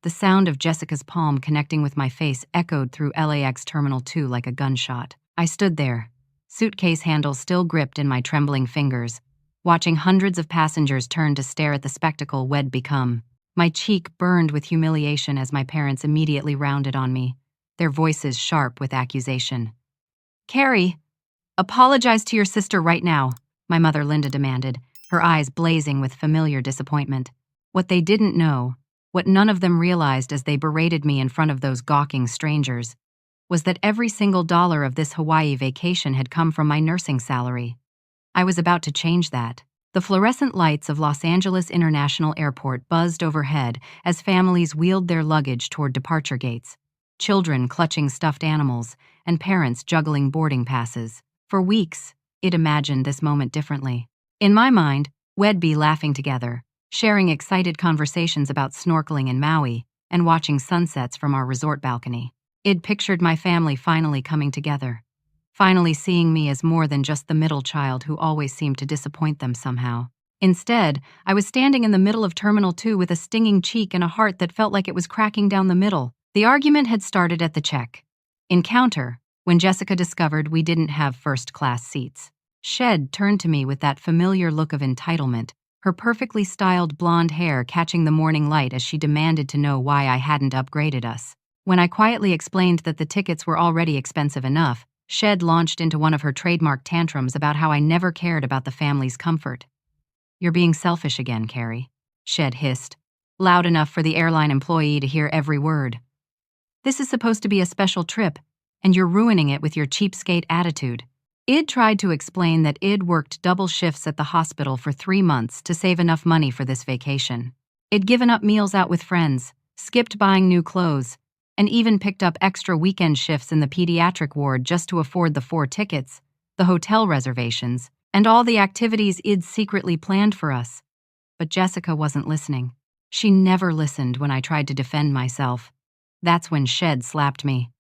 The sound of Jessica's palm connecting with my face echoed through LAX Terminal 2 like a gunshot. I stood there, suitcase handle still gripped in my trembling fingers, watching hundreds of passengers turn to stare at the spectacle we'd become. My cheek burned with humiliation as my parents immediately rounded on me, their voices sharp with accusation. "Carrie, apologize to your sister right now," my mother Linda demanded, her eyes blazing with familiar disappointment. What they didn't know, what none of them realized as they berated me in front of those gawking strangers, was that every single dollar of this Hawaii vacation had come from my nursing salary. I was about to change that. The fluorescent lights of Los Angeles International Airport buzzed overhead as families wheeled their luggage toward departure gates, children clutching stuffed animals, and parents juggling boarding passes. For weeks, I'd imagined this moment differently. In my mind, we'd be laughing together, sharing excited conversations about snorkeling in Maui and watching sunsets from our resort balcony. I'd pictured my family finally coming together, finally seeing me as more than just the middle child who always seemed to disappoint them somehow. Instead, I was standing in the middle of Terminal 2 with a stinging cheek and a heart that felt like it was cracking down the middle. The argument had started at the check-in counter when Jessica discovered we didn't have first-class seats. Shed turned to me with that familiar look of entitlement, her perfectly styled blonde hair catching the morning light as she demanded to know why I hadn't upgraded us. When I quietly explained that the tickets were already expensive enough, Shed launched into one of her trademark tantrums about how I never cared about the family's comfort. "You're being selfish again, Carrie," Shed hissed, loud enough for the airline employee to hear every word. "This is supposed to be a special trip, and you're ruining it with your cheapskate attitude." I'd tried to explain that I'd worked double shifts at the hospital for 3 months to save enough money for this vacation. I'd given up meals out with friends, skipped buying new clothes, and even picked up extra weekend shifts in the pediatric ward just to afford the 4 tickets, the hotel reservations, and all the activities I'd secretly planned for us. But Jessica wasn't listening. She never listened when I tried to defend myself. That's when Shed slapped me.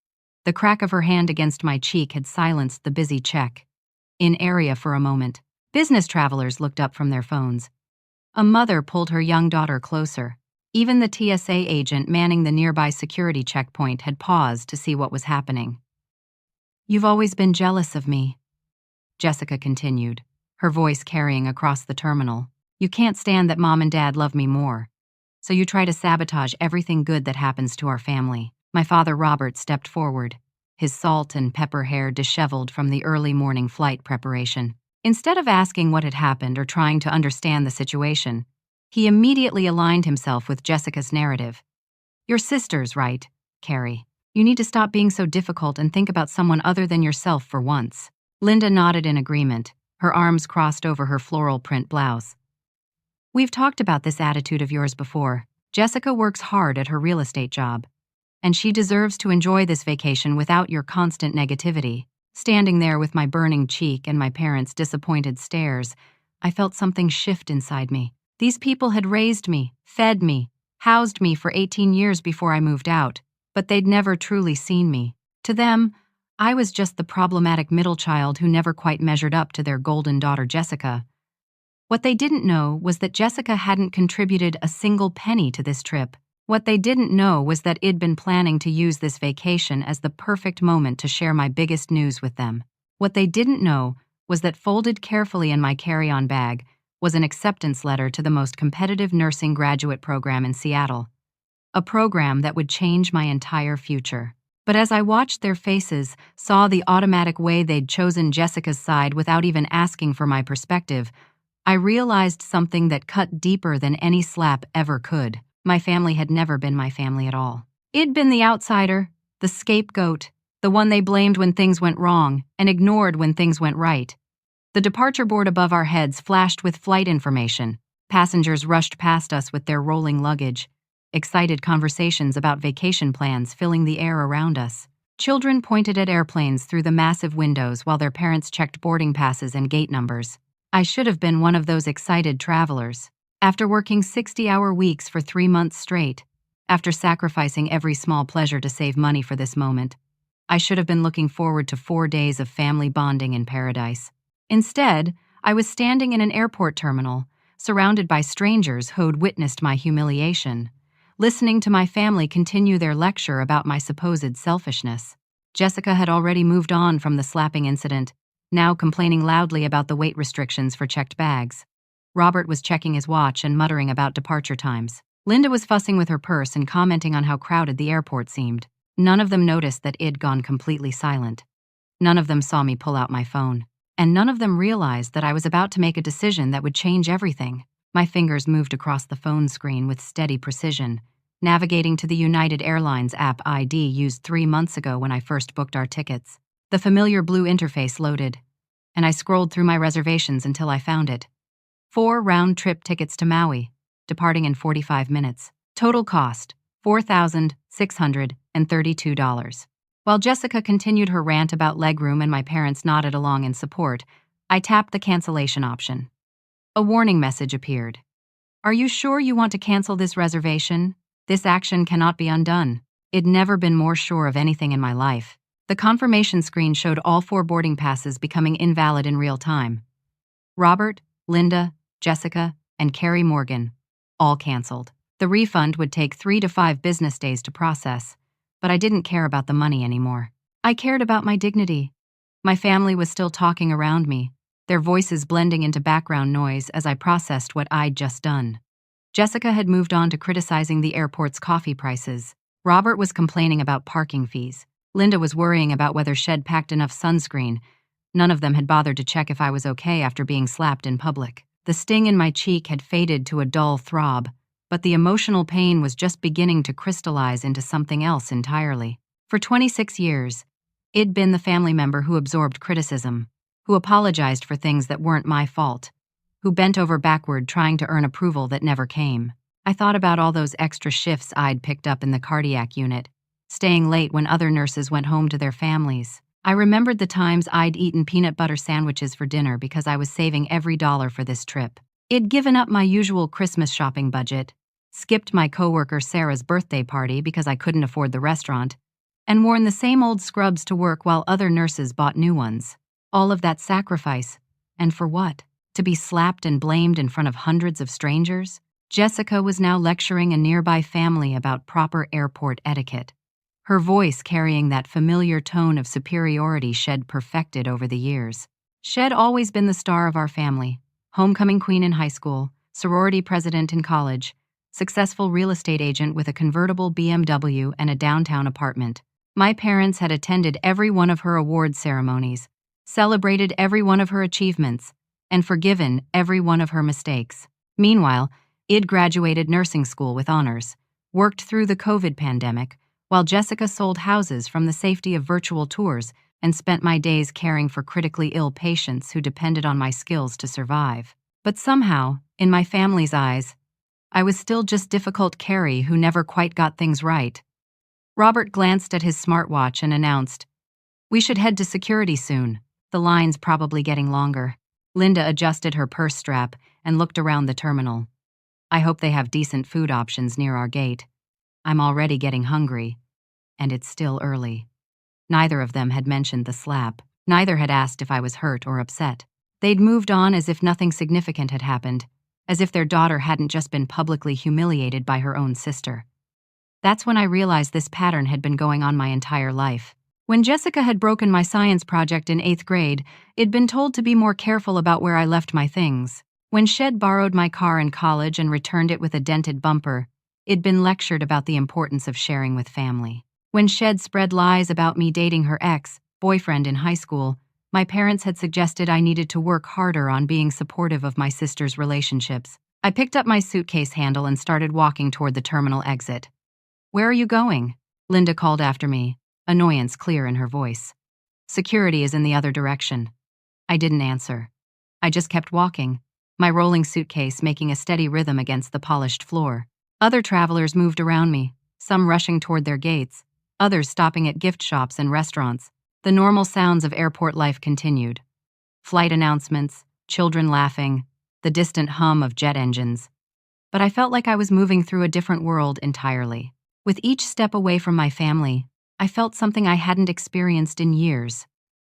The crack of her hand against my cheek had silenced the busy check-in area for a moment. Business travelers looked up from their phones. A mother pulled her young daughter closer. Even the TSA agent manning the nearby security checkpoint had paused to see what was happening. "You've always been jealous of me," Jessica continued, her voice carrying across the terminal. "You can't stand that Mom and Dad love me more, so you try to sabotage everything good that happens to our family." My father Robert stepped forward, his salt and pepper hair disheveled from the early morning flight preparation. Instead of asking what had happened or trying to understand the situation, he immediately aligned himself with Jessica's narrative. "Your sister's right, Carrie. You need to stop being so difficult and think about someone other than yourself for once." Linda nodded in agreement, her arms crossed over her floral print blouse. "We've talked about this attitude of yours before. Jessica works hard at her real estate job, and she deserves to enjoy this vacation without your constant negativity." Standing there with my burning cheek and my parents' disappointed stares, I felt something shift inside me. These people had raised me, fed me, housed me for 18 years before I moved out, but they'd never truly seen me. To them, I was just the problematic middle child who never quite measured up to their golden daughter Jessica. What they didn't know was that Jessica hadn't contributed a single penny to this trip. What they didn't know was that I'd been planning to use this vacation as the perfect moment to share my biggest news with them. What they didn't know was that folded carefully in my carry-on bag was an acceptance letter to the most competitive nursing graduate program in Seattle, a program that would change my entire future. But as I watched their faces, saw the automatic way they'd chosen Jessica's side without even asking for my perspective, I realized something that cut deeper than any slap ever could. My family had never been my family at all. I'd been the outsider, the scapegoat, the one they blamed when things went wrong and ignored when things went right. The departure board above our heads flashed with flight information. Passengers rushed past us with their rolling luggage. Excited conversations about vacation plans filling the air around us. Children pointed at airplanes through the massive windows while their parents checked boarding passes and gate numbers. I should have been one of those excited travelers. After working 60-hour weeks for 3 months straight, after sacrificing every small pleasure to save money for this moment, I should have been looking forward to 4 days of family bonding in paradise. Instead, I was standing in an airport terminal, surrounded by strangers who'd witnessed my humiliation, listening to my family continue their lecture about my supposed selfishness. Jessica had already moved on from the slapping incident, now complaining loudly about the weight restrictions for checked bags. Robert was checking his watch and muttering about departure times. Linda was fussing with her purse and commenting on how crowded the airport seemed. None of them noticed that I'd gone completely silent. None of them saw me pull out my phone. And none of them realized that I was about to make a decision that would change everything. My fingers moved across the phone screen with steady precision, navigating to the United Airlines app ID used 3 months ago when I first booked our tickets. The familiar blue interface loaded, and I scrolled through my reservations until I found it. 4 round-trip tickets to Maui, departing in 45 minutes. Total cost, $4,632. While Jessica continued her rant about legroom and my parents nodded along in support, I tapped the cancellation option. A warning message appeared. Are you sure you want to cancel this reservation? This action cannot be undone. I'd never been more sure of anything in my life. The confirmation screen showed all 4 boarding passes becoming invalid in real time. Robert, Linda, Jessica, and Carrie Morgan, all canceled. The refund would take 3 to 5 business days to process, but I didn't care about the money anymore. I cared about my dignity. My family was still talking around me, their voices blending into background noise as I processed what I'd just done. Jessica had moved on to criticizing the airport's coffee prices. Robert was complaining about parking fees. Linda was worrying about whether Shed packed enough sunscreen. None of them had bothered to check if I was okay after being slapped in public. The sting in my cheek had faded to a dull throb, but the emotional pain was just beginning to crystallize into something else entirely. For 26 years, I'd been the family member who absorbed criticism, who apologized for things that weren't my fault, who bent over backward trying to earn approval that never came. I thought about all those extra shifts I'd picked up in the cardiac unit, staying late when other nurses went home to their families. I remembered the times I'd eaten peanut butter sandwiches for dinner because I was saving every dollar for this trip. I'd given up my usual Christmas shopping budget, skipped my coworker Sarah's birthday party because I couldn't afford the restaurant, and worn the same old scrubs to work while other nurses bought new ones. All of that sacrifice. And for what? To be slapped and blamed in front of hundreds of strangers? Jessica was now lecturing a nearby family about proper airport etiquette, her voice carrying that familiar tone of superiority Shed perfected over the years. Shed always been the star of our family, homecoming queen in high school, sorority president in college, successful real estate agent with a convertible BMW and a downtown apartment. My parents had attended every one of her award ceremonies, celebrated every one of her achievements, and forgiven every one of her mistakes. Meanwhile, I'd graduated nursing school with honors, worked through the COVID pandemic, while Jessica sold houses from the safety of virtual tours and spent my days caring for critically ill patients who depended on my skills to survive. But somehow, in my family's eyes, I was still just difficult Carrie who never quite got things right. Robert glanced at his smartwatch and announced, "We should head to security soon. The line's probably getting longer." Linda adjusted her purse strap and looked around the terminal. I hope they have decent food options near our gate. I'm already getting hungry, and it's still early. Neither of them had mentioned the slap. Neither had asked if I was hurt or upset. They'd moved on as if nothing significant had happened, as if their daughter hadn't just been publicly humiliated by her own sister. That's when I realized this pattern had been going on my entire life. When Jessica had broken my science project in 8th grade, I'd been told to be more careful about where I left my things. When Shed borrowed my car in college and returned it with a dented bumper, I'd been lectured about the importance of sharing with family. When Shed spread lies about me dating her ex-boyfriend in high school, my parents had suggested I needed to work harder on being supportive of my sister's relationships. I picked up my suitcase handle and started walking toward the terminal exit. "Where are you going?" Linda called after me, annoyance clear in her voice. "Security is in the other direction." I didn't answer. I just kept walking, my rolling suitcase making a steady rhythm against the polished floor. Other travelers moved around me, some rushing toward their gates, others stopping at gift shops and restaurants. The normal sounds of airport life continued. Flight announcements, children laughing, the distant hum of jet engines. But I felt like I was moving through a different world entirely. With each step away from my family, I felt something I hadn't experienced in years.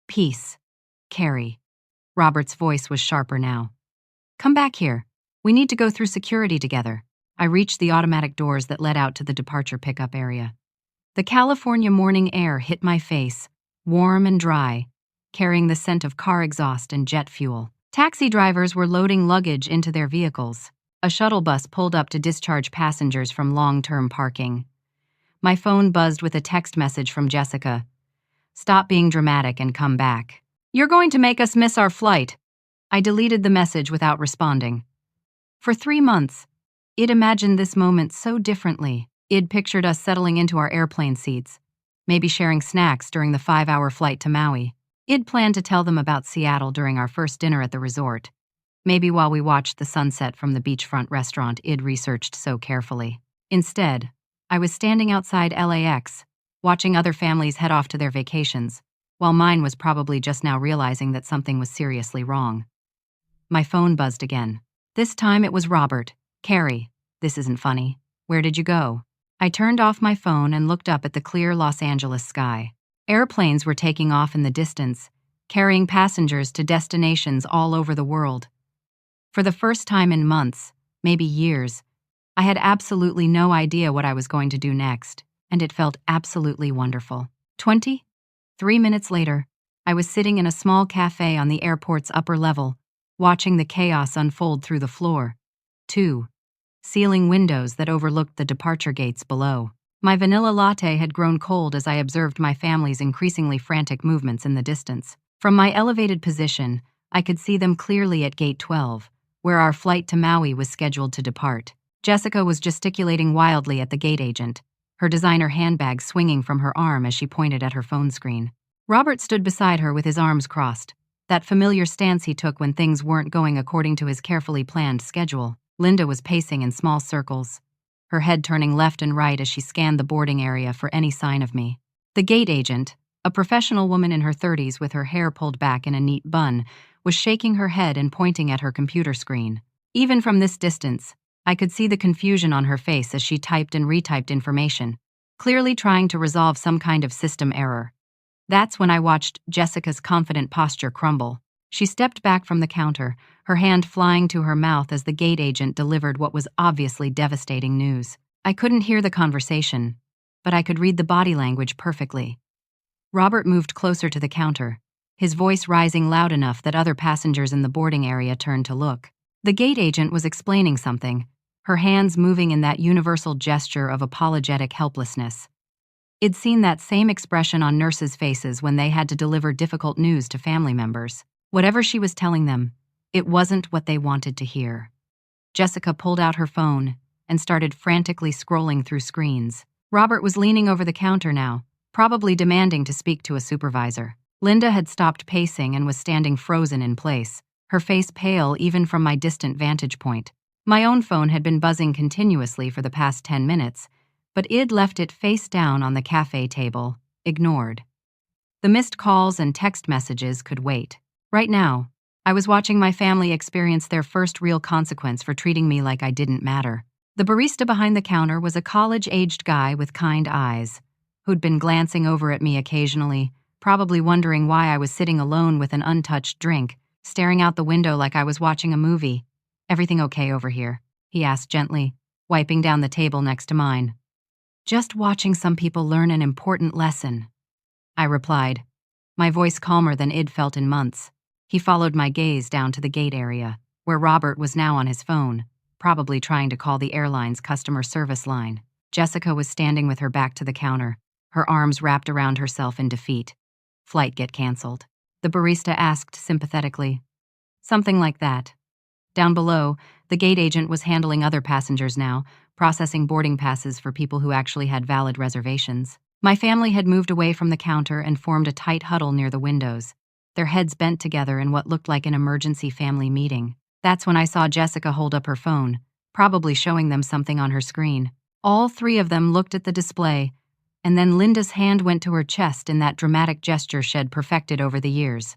Peace. Carrie. Robert's voice was sharper now. "Come back here. We need to go through security together." I reached the automatic doors that led out to the departure pickup area. The California morning air hit my face, warm and dry, carrying the scent of car exhaust and jet fuel. Taxi drivers were loading luggage into their vehicles. A shuttle bus pulled up to discharge passengers from long-term parking. My phone buzzed with a text message from Jessica. "Stop being dramatic and come back. You're going to make us miss our flight." I deleted the message without responding. For 3 months, Id imagined this moment so differently. Id pictured us settling into our airplane seats, maybe sharing snacks during the 5-hour flight to Maui. Id planned to tell them about Seattle during our first dinner at the resort, maybe while we watched the sunset from the beachfront restaurant Id researched so carefully. Instead, I was standing outside LAX, watching other families head off to their vacations, while mine was probably just now realizing that something was seriously wrong. My phone buzzed again. This time it was Robert. "Carrie, this isn't funny. Where did you go?" I turned off my phone and looked up at the clear Los Angeles sky. Airplanes were taking off in the distance, carrying passengers to destinations all over the world. For the first time in months, maybe years, I had absolutely no idea what I was going to do next, and it felt absolutely wonderful. 23 minutes later, I was sitting in a small cafe on the airport's upper level, watching the chaos unfold through the floor. 2 ceiling windows that overlooked the departure gates below. My vanilla latte had grown cold as I observed my family's increasingly frantic movements in the distance. From my elevated position, I could see them clearly at Gate 12, where our flight to Maui was scheduled to depart. Jessica was gesticulating wildly at the gate agent, her designer handbag swinging from her arm as she pointed at her phone screen. Robert stood beside her with his arms crossed, that familiar stance he took when things weren't going according to his carefully planned schedule. Linda was pacing in small circles, her head turning left and right as she scanned the boarding area for any sign of me. The gate agent, a professional woman in her 30s with her hair pulled back in a neat bun, was shaking her head and pointing at her computer screen. Even from this distance, I could see the confusion on her face as she typed and retyped information, clearly trying to resolve some kind of system error. That's when I watched Jessica's confident posture crumble. She stepped back from the counter, her hand flying to her mouth as the gate agent delivered what was obviously devastating news. I couldn't hear the conversation, but I could read the body language perfectly. Robert moved closer to the counter, his voice rising loud enough that other passengers in the boarding area turned to look. The gate agent was explaining something, her hands moving in that universal gesture of apologetic helplessness. I'd seen that same expression on nurses' faces when they had to deliver difficult news to family members. Whatever she was telling them, it wasn't what they wanted to hear. Jessica pulled out her phone and started frantically scrolling through screens. Robert was leaning over the counter now, probably demanding to speak to a supervisor. Linda had stopped pacing and was standing frozen in place, her face pale even from my distant vantage point. My own phone had been buzzing continuously for the past 10 minutes, but I'd left it face down on the cafe table, ignored. The missed calls and text messages could wait. Right now, I was watching my family experience their first real consequence for treating me like I didn't matter. The barista behind the counter was a college-aged guy with kind eyes, who'd been glancing over at me occasionally, probably wondering why I was sitting alone with an untouched drink, staring out the window like I was watching a movie. "Everything okay over here?" he asked gently, wiping down the table next to mine. "Just watching some people learn an important lesson," I replied, my voice calmer than I'd felt in months. He followed my gaze down to the gate area, where Robert was now on his phone, probably trying to call the airline's customer service line. Jessica was standing with her back to the counter, her arms wrapped around herself in defeat. "Flight get canceled?" the barista asked sympathetically. "Something like that." Down below, the gate agent was handling other passengers now, processing boarding passes for people who actually had valid reservations. My family had moved away from the counter and formed a tight huddle near the windows, their heads bent together in what looked like an emergency family meeting. That's when I saw Jessica hold up her phone, probably showing them something on her screen. All 3 of them looked at the display, and then Linda's hand went to her chest in that dramatic gesture she'd perfected over the years.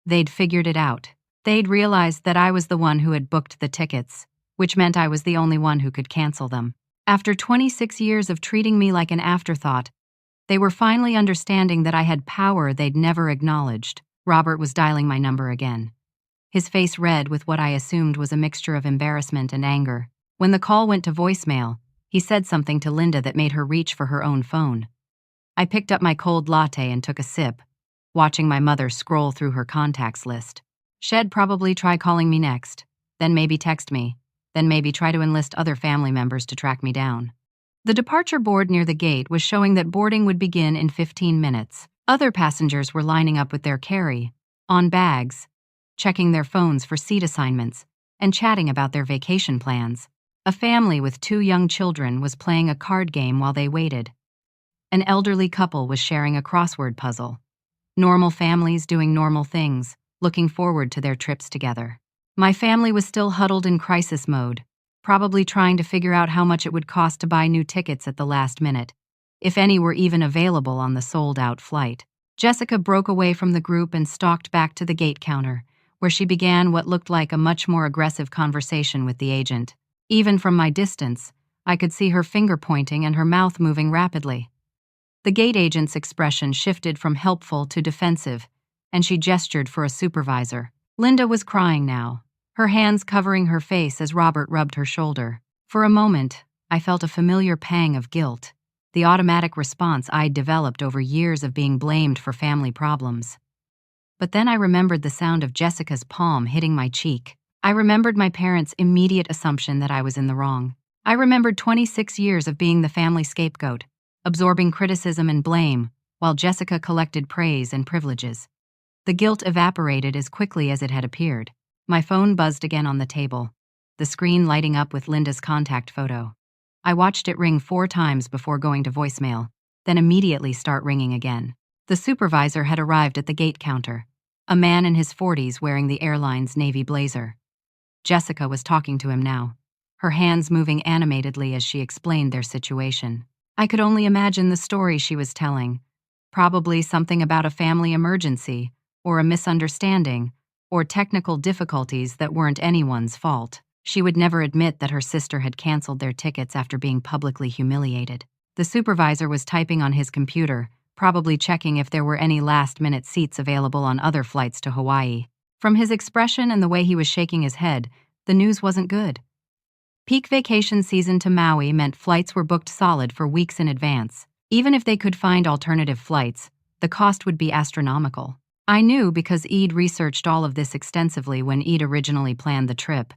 They'd figured it out. They'd realized that I was the one who had booked the tickets, which meant I was the only one who could cancel them. After 26 years of treating me like an afterthought, they were finally understanding that I had power they'd never acknowledged. Robert was dialing my number again, his face red with what I assumed was a mixture of embarrassment and anger. When the call went to voicemail, he said something to Linda that made her reach for her own phone. I picked up my cold latte and took a sip, watching my mother scroll through her contacts list. She'd probably try calling me next, then maybe text me, then maybe try to enlist other family members to track me down. The departure board near the gate was showing that boarding would begin in 15 minutes. Other passengers were lining up with their carry-on bags, checking their phones for seat assignments, and chatting about their vacation plans. A family with 2 young children was playing a card game while they waited. An elderly couple was sharing a crossword puzzle. Normal families doing normal things, looking forward to their trips together. My family was still huddled in crisis mode, probably trying to figure out how much it would cost to buy new tickets at the last minute, if any were even available on the sold-out flight. Jessica broke away from the group and stalked back to the gate counter, where she began what looked like a much more aggressive conversation with the agent. Even from my distance, I could see her finger pointing and her mouth moving rapidly. The gate agent's expression shifted from helpful to defensive, and she gestured for a supervisor. Linda was crying now, her hands covering her face as Robert rubbed her shoulder. For a moment, I felt a familiar pang of guilt, the automatic response I'd developed over years of being blamed for family problems. But then I remembered the sound of Jessica's palm hitting my cheek. I remembered my parents' immediate assumption that I was in the wrong. I remembered 26 years of being the family scapegoat, absorbing criticism and blame, while Jessica collected praise and privileges. The guilt evaporated as quickly as it had appeared. My phone buzzed again on the table, the screen lighting up with Linda's contact photo. I watched it ring 4 times before going to voicemail, then immediately start ringing again. The supervisor had arrived at the gate counter, a man in his 40s wearing the airline's navy blazer. Jessica was talking to him now, her hands moving animatedly as she explained their situation. I could only imagine the story she was telling, probably something about a family emergency, or a misunderstanding, or technical difficulties that weren't anyone's fault. She would never admit that her sister had canceled their tickets after being publicly humiliated. The supervisor was typing on his computer, probably checking if there were any last-minute seats available on other flights to Hawaii. From his expression and the way he was shaking his head, the news wasn't good. Peak vacation season to Maui meant flights were booked solid for weeks in advance. Even if they could find alternative flights, the cost would be astronomical. I knew because Eid researched all of this extensively when Eid originally planned the trip.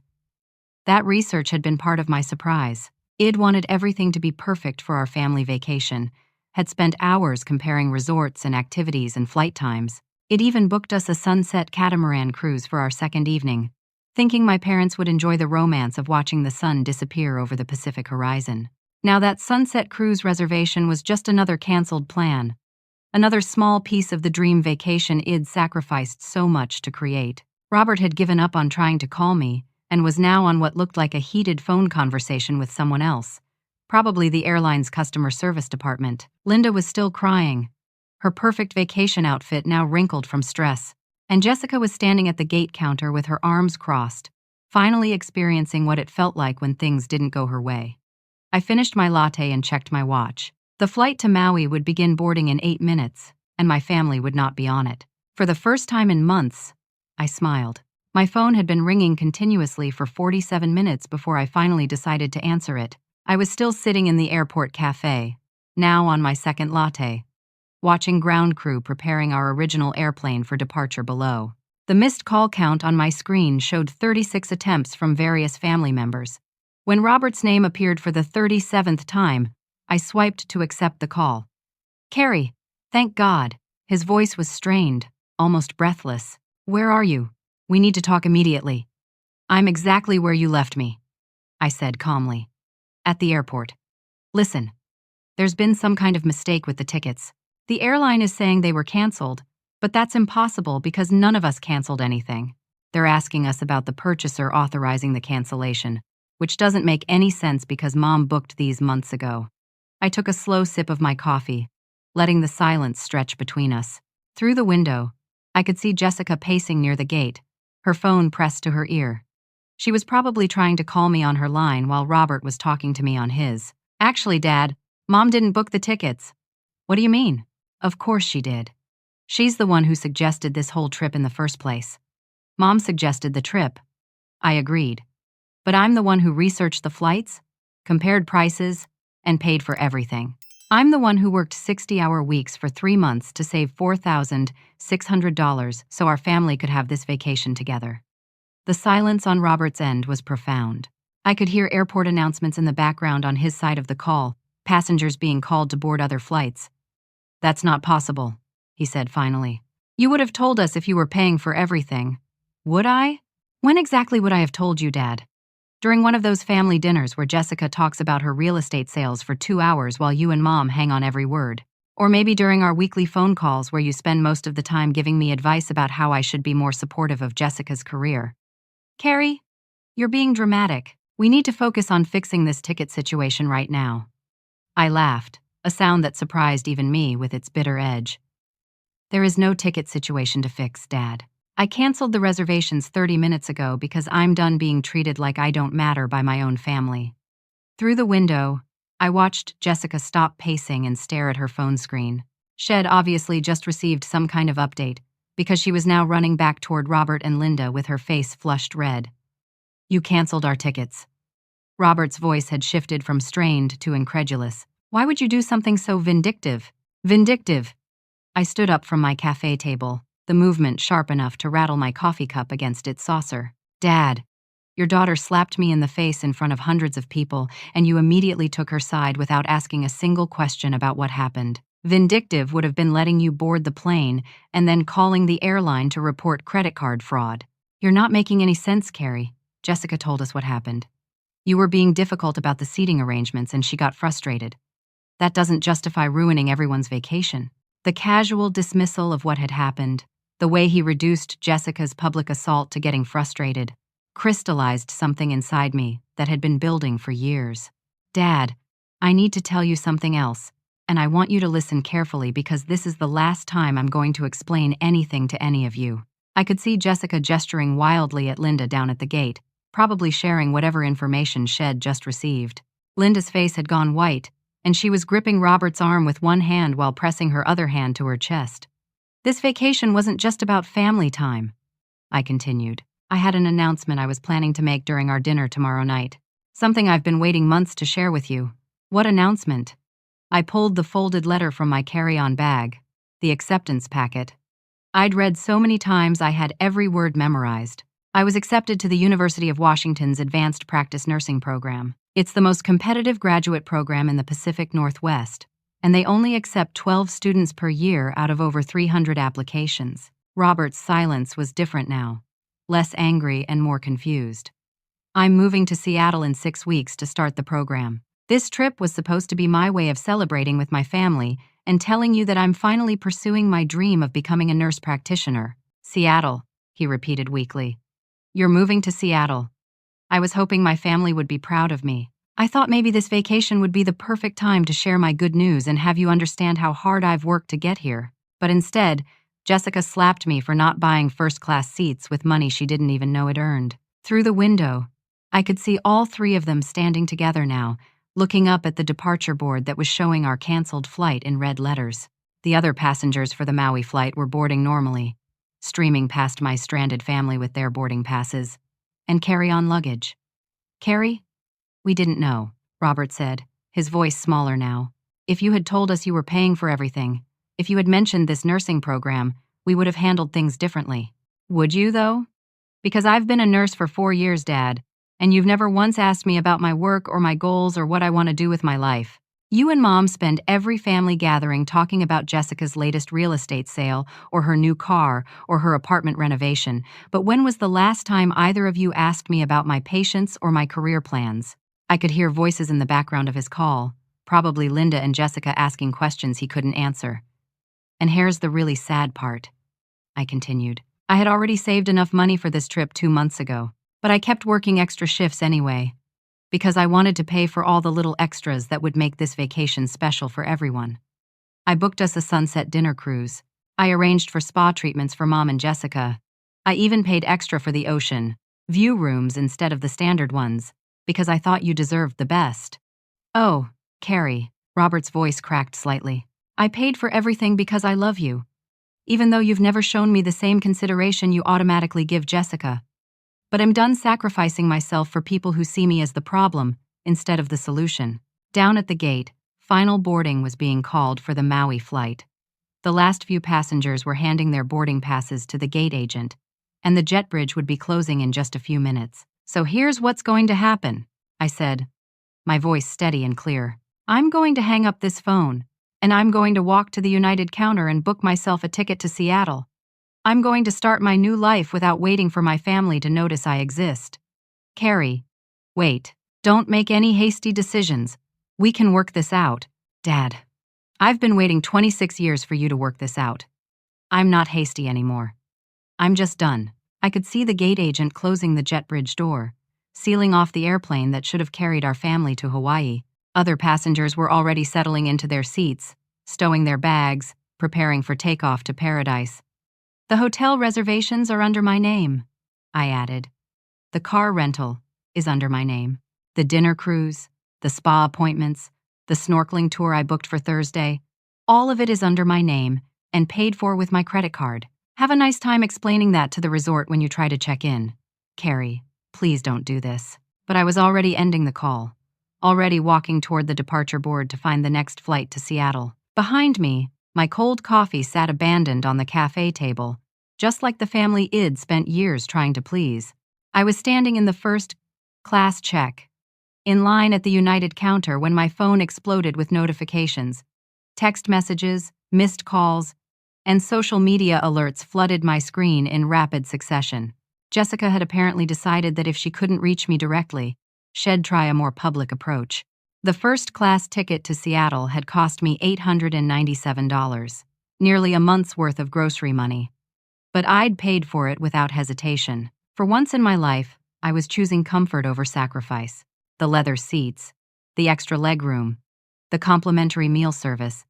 That research had been part of my surprise. Id wanted everything to be perfect for our family vacation, had spent hours comparing resorts and activities and flight times. It even booked us a sunset catamaran cruise for our second evening, thinking my parents would enjoy the romance of watching the sun disappear over the Pacific horizon. Now that sunset cruise reservation was just another canceled plan, another small piece of the dream vacation Id sacrificed so much to create. Robert had given up on trying to call me and was now on what looked like a heated phone conversation with someone else, probably the airline's customer service department. Linda was still crying, her perfect vacation outfit now wrinkled from stress, and Jessica was standing at the gate counter with her arms crossed, finally experiencing what it felt like when things didn't go her way. I finished my latte and checked my watch. The flight to Maui would begin boarding in 8 minutes, and my family would not be on it. For the first time in months, I smiled. My phone had been ringing continuously for 47 minutes before I finally decided to answer it. I was still sitting in the airport cafe, now on my second latte, watching ground crew preparing our original airplane for departure below. The missed call count on my screen showed 36 attempts from various family members. When Robert's name appeared for the 37th time, I swiped to accept the call. "Carrie, thank God." His voice was strained, almost breathless. "Where are you? We need to talk immediately." "I'm exactly where you left me," I said calmly. "At the airport. Listen, there's been some kind of mistake with the tickets. The airline is saying they were canceled, but that's impossible because none of us canceled anything. They're asking us about the purchaser authorizing the cancellation, which doesn't make any sense because Mom booked these months ago." I took a slow sip of my coffee, letting the silence stretch between us. Through the window, I could see Jessica pacing near the gate, her phone pressed to her ear. She was probably trying to call me on her line while Robert was talking to me on his. "Actually, Dad, Mom didn't book the tickets." "What do you mean?" "Of course she did. She's the one who suggested this whole trip in the first place." "Mom suggested the trip." I agreed. But I'm the one who researched the flights, compared prices, and paid for everything. I'm the one who worked 60-hour weeks for 3 months to save $4,600 so our family could have this vacation together. The silence on Robert's end was profound. I could hear airport announcements in the background on his side of the call, passengers being called to board other flights. "That's not possible," he said finally. "You would have told us if you were paying for everything." "Would I? When exactly would I have told you, Dad? During one of those family dinners where Jessica talks about her real estate sales for 2 hours while you and Mom hang on every word. Or maybe during our weekly phone calls where you spend most of the time giving me advice about how I should be more supportive of Jessica's career." "Carrie, you're being dramatic. We need to focus on fixing this ticket situation right now." I laughed, a sound that surprised even me with its bitter edge. "There is no ticket situation to fix, Dad. I canceled the reservations 30 minutes ago because I'm done being treated like I don't matter by my own family." Through the window, I watched Jessica stop pacing and stare at her phone screen. Shed obviously just received some kind of update because she was now running back toward Robert and Linda with her face flushed red. "You canceled our tickets." Robert's voice had shifted from strained to incredulous. "Why would you do something so vindictive?" "Vindictive." I stood up from my cafe table, the movement sharp enough to rattle my coffee cup against its saucer. "Dad, your daughter slapped me in the face in front of hundreds of people, and you immediately took her side without asking a single question about what happened. Vindictive would have been letting you board the plane and then calling the airline to report credit card fraud." "You're not making any sense, Carrie." Jessica told us what happened. "You were being difficult about the seating arrangements and she got frustrated. That doesn't justify ruining everyone's vacation." The casual dismissal of what had happened, the way he reduced Jessica's public assault to getting frustrated, crystallized something inside me that had been building for years. "Dad, I need to tell you something else, and I want you to listen carefully because this is the last time I'm going to explain anything to any of you." I could see Jessica gesturing wildly at Linda down at the gate, probably sharing whatever information Shed just received. Linda's face had gone white, and she was gripping Robert's arm with one hand while pressing her other hand to her chest. "This vacation wasn't just about family time," I continued. "I had an announcement I was planning to make during our dinner tomorrow night. Something I've been waiting months to share with you." "What announcement?" I pulled the folded letter from my carry-on bag, the acceptance packet. I'd read so many times I had every word memorized. I was accepted to the University of Washington's Advanced Practice Nursing Program. It's the most competitive graduate program in the Pacific Northwest, and they only accept 12 students per year out of over 300 applications. Robert's silence was different now, less angry and more confused. "I'm moving to Seattle in 6 weeks to start the program. This trip was supposed to be my way of celebrating with my family and telling you that I'm finally pursuing my dream of becoming a nurse practitioner." "Seattle," he repeated weakly. "You're moving to Seattle." I was hoping my family would be proud of me. I thought maybe this vacation would be the perfect time to share my good news and have you understand how hard I've worked to get here. But instead, Jessica slapped me for not buying first-class seats with money she didn't even know it earned. Through the window, I could see all 3 of them standing together now, looking up at the departure board that was showing our canceled flight in red letters. The other passengers for the Maui flight were boarding normally, streaming past my stranded family with their boarding passes and carry-on luggage. "Carrie, we didn't know," Robert said, his voice smaller now. "If you had told us you were paying for everything, if you had mentioned this nursing program, we would have handled things differently." "Would you, though? Because I've been a nurse for 4 years, Dad, and you've never once asked me about my work or my goals or what I want to do with my life. You and Mom spend every family gathering talking about Jessica's latest real estate sale or her new car or her apartment renovation, but when was the last time either of you asked me about my patients or my career plans?" I could hear voices in the background of his call, probably Linda and Jessica asking questions he couldn't answer. "And here's the really sad part," I continued. "I had already saved enough money for this trip 2 months ago, but I kept working extra shifts anyway, because I wanted to pay for all the little extras that would make this vacation special for everyone. I booked us a sunset dinner cruise. I arranged for spa treatments for Mom and Jessica. I even paid extra for the ocean view rooms instead of the standard ones, because I thought you deserved the best." "Oh, Carrie," Robert's voice cracked slightly. "I paid for everything because I love you, even though you've never shown me the same consideration you automatically give Jessica." But I'm done sacrificing myself for people who see me as the problem instead of the solution. Down at the gate, final boarding was being called for the Maui flight. The last few passengers were handing their boarding passes to the gate agent, and the jet bridge would be closing in just a few minutes. "So here's what's going to happen," I said, my voice steady and clear. "I'm going to hang up this phone, and I'm going to walk to the United counter and book myself a ticket to Seattle. I'm going to start my new life without waiting for my family to notice I exist." "Carrie, wait. Don't make any hasty decisions. We can work this out." "Dad, I've been waiting 26 years for you to work this out. I'm not hasty anymore. I'm just done." I could see the gate agent closing the jet bridge door, sealing off the airplane that should have carried our family to Hawaii. Other passengers were already settling into their seats, stowing their bags, preparing for takeoff to paradise. "The hotel reservations are under my name," I added. "The car rental is under my name. The dinner cruise, the spa appointments, the snorkeling tour I booked for Thursday, all of it is under my name and paid for with my credit card. Have a nice time explaining that to the resort when you try to check in. Carrie, please don't do this." But I was already ending the call, already walking toward the departure board to find the next flight to Seattle. Behind me, my cold coffee sat abandoned on the cafe table, just like the family I'd spent years trying to please. I was standing in the first class check, in line at the United counter when my phone exploded with notifications. Text messages, missed calls, and social media alerts flooded my screen in rapid succession. Jessica had apparently decided that if she couldn't reach me directly, she'd try a more public approach. The first-class ticket to Seattle had cost me $897, nearly a month's worth of grocery money. But I'd paid for it without hesitation. For once in my life, I was choosing comfort over sacrifice. The leather seats, the extra legroom, the complimentary meal service.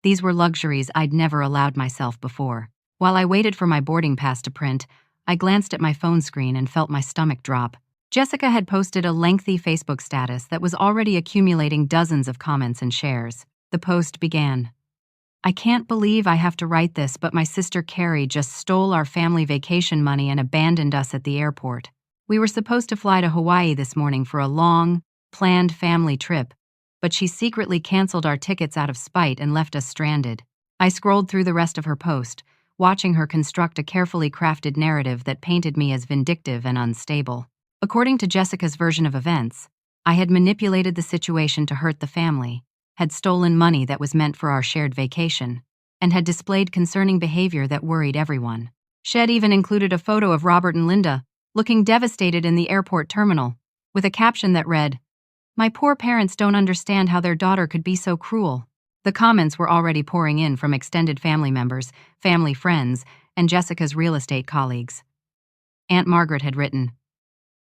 These were luxuries I'd never allowed myself before. While I waited for my boarding pass to print, I glanced at my phone screen and felt my stomach drop. Jessica had posted a lengthy Facebook status that was already accumulating dozens of comments and shares. The post began, "I can't believe I have to write this, but my sister Carrie just stole our family vacation money and abandoned us at the airport. We were supposed to fly to Hawaii this morning for a long, planned family trip, but she secretly canceled our tickets out of spite and left us stranded." I scrolled through the rest of her post, watching her construct a carefully crafted narrative that painted me as vindictive and unstable. According to Jessica's version of events, I had manipulated the situation to hurt the family, had stolen money that was meant for our shared vacation, and had displayed concerning behavior that worried everyone. She'd even included a photo of Robert and Linda, looking devastated in the airport terminal, with a caption that read, "My poor parents don't understand how their daughter could be so cruel." The comments were already pouring in from extended family members, family friends, and Jessica's real estate colleagues. Aunt Margaret had written,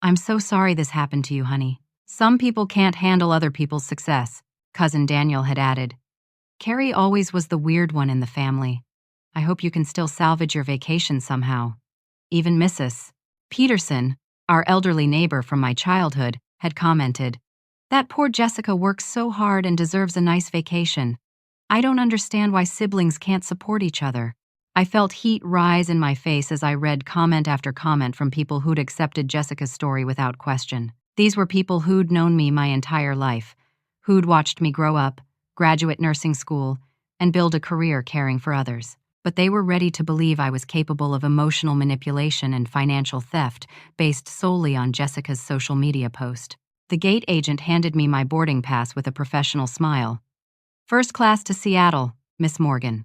"I'm so sorry this happened to you, honey. Some people can't handle other people's success." Cousin Daniel had added, "Carrie always was the weird one in the family. I hope you can still salvage your vacation somehow." Even Mrs. Peterson, our elderly neighbor from my childhood, had commented, "That poor Jessica works so hard and deserves a nice vacation. I don't understand why siblings can't support each other." I felt heat rise in my face as I read comment after comment from people who'd accepted Jessica's story without question. These were people who'd known me my entire life, who'd watched me grow up, graduate nursing school, and build a career caring for others. But they were ready to believe I was capable of emotional manipulation and financial theft based solely on Jessica's social media post. The gate agent handed me my boarding pass with a professional smile. "First class to Seattle, Miss Morgan.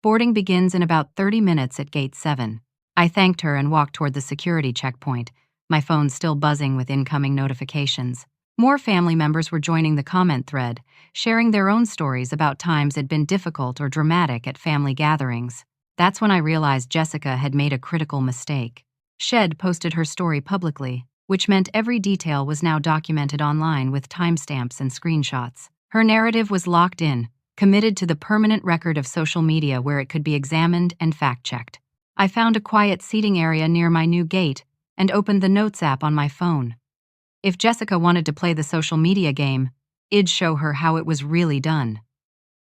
Boarding begins in about 30 minutes at Gate 7. I thanked her and walked toward the security checkpoint, my phone still buzzing with incoming notifications. More family members were joining the comment thread, sharing their own stories about times it'd been difficult or dramatic at family gatherings. That's when I realized Jessica had made a critical mistake. She'd posted her story publicly, which meant every detail was now documented online with timestamps and screenshots. Her narrative was locked in, committed to the permanent record of social media where it could be examined and fact-checked. I found a quiet seating area near my new gate and opened the Notes app on my phone. If Jessica wanted to play the social media game, I'd show her how it was really done.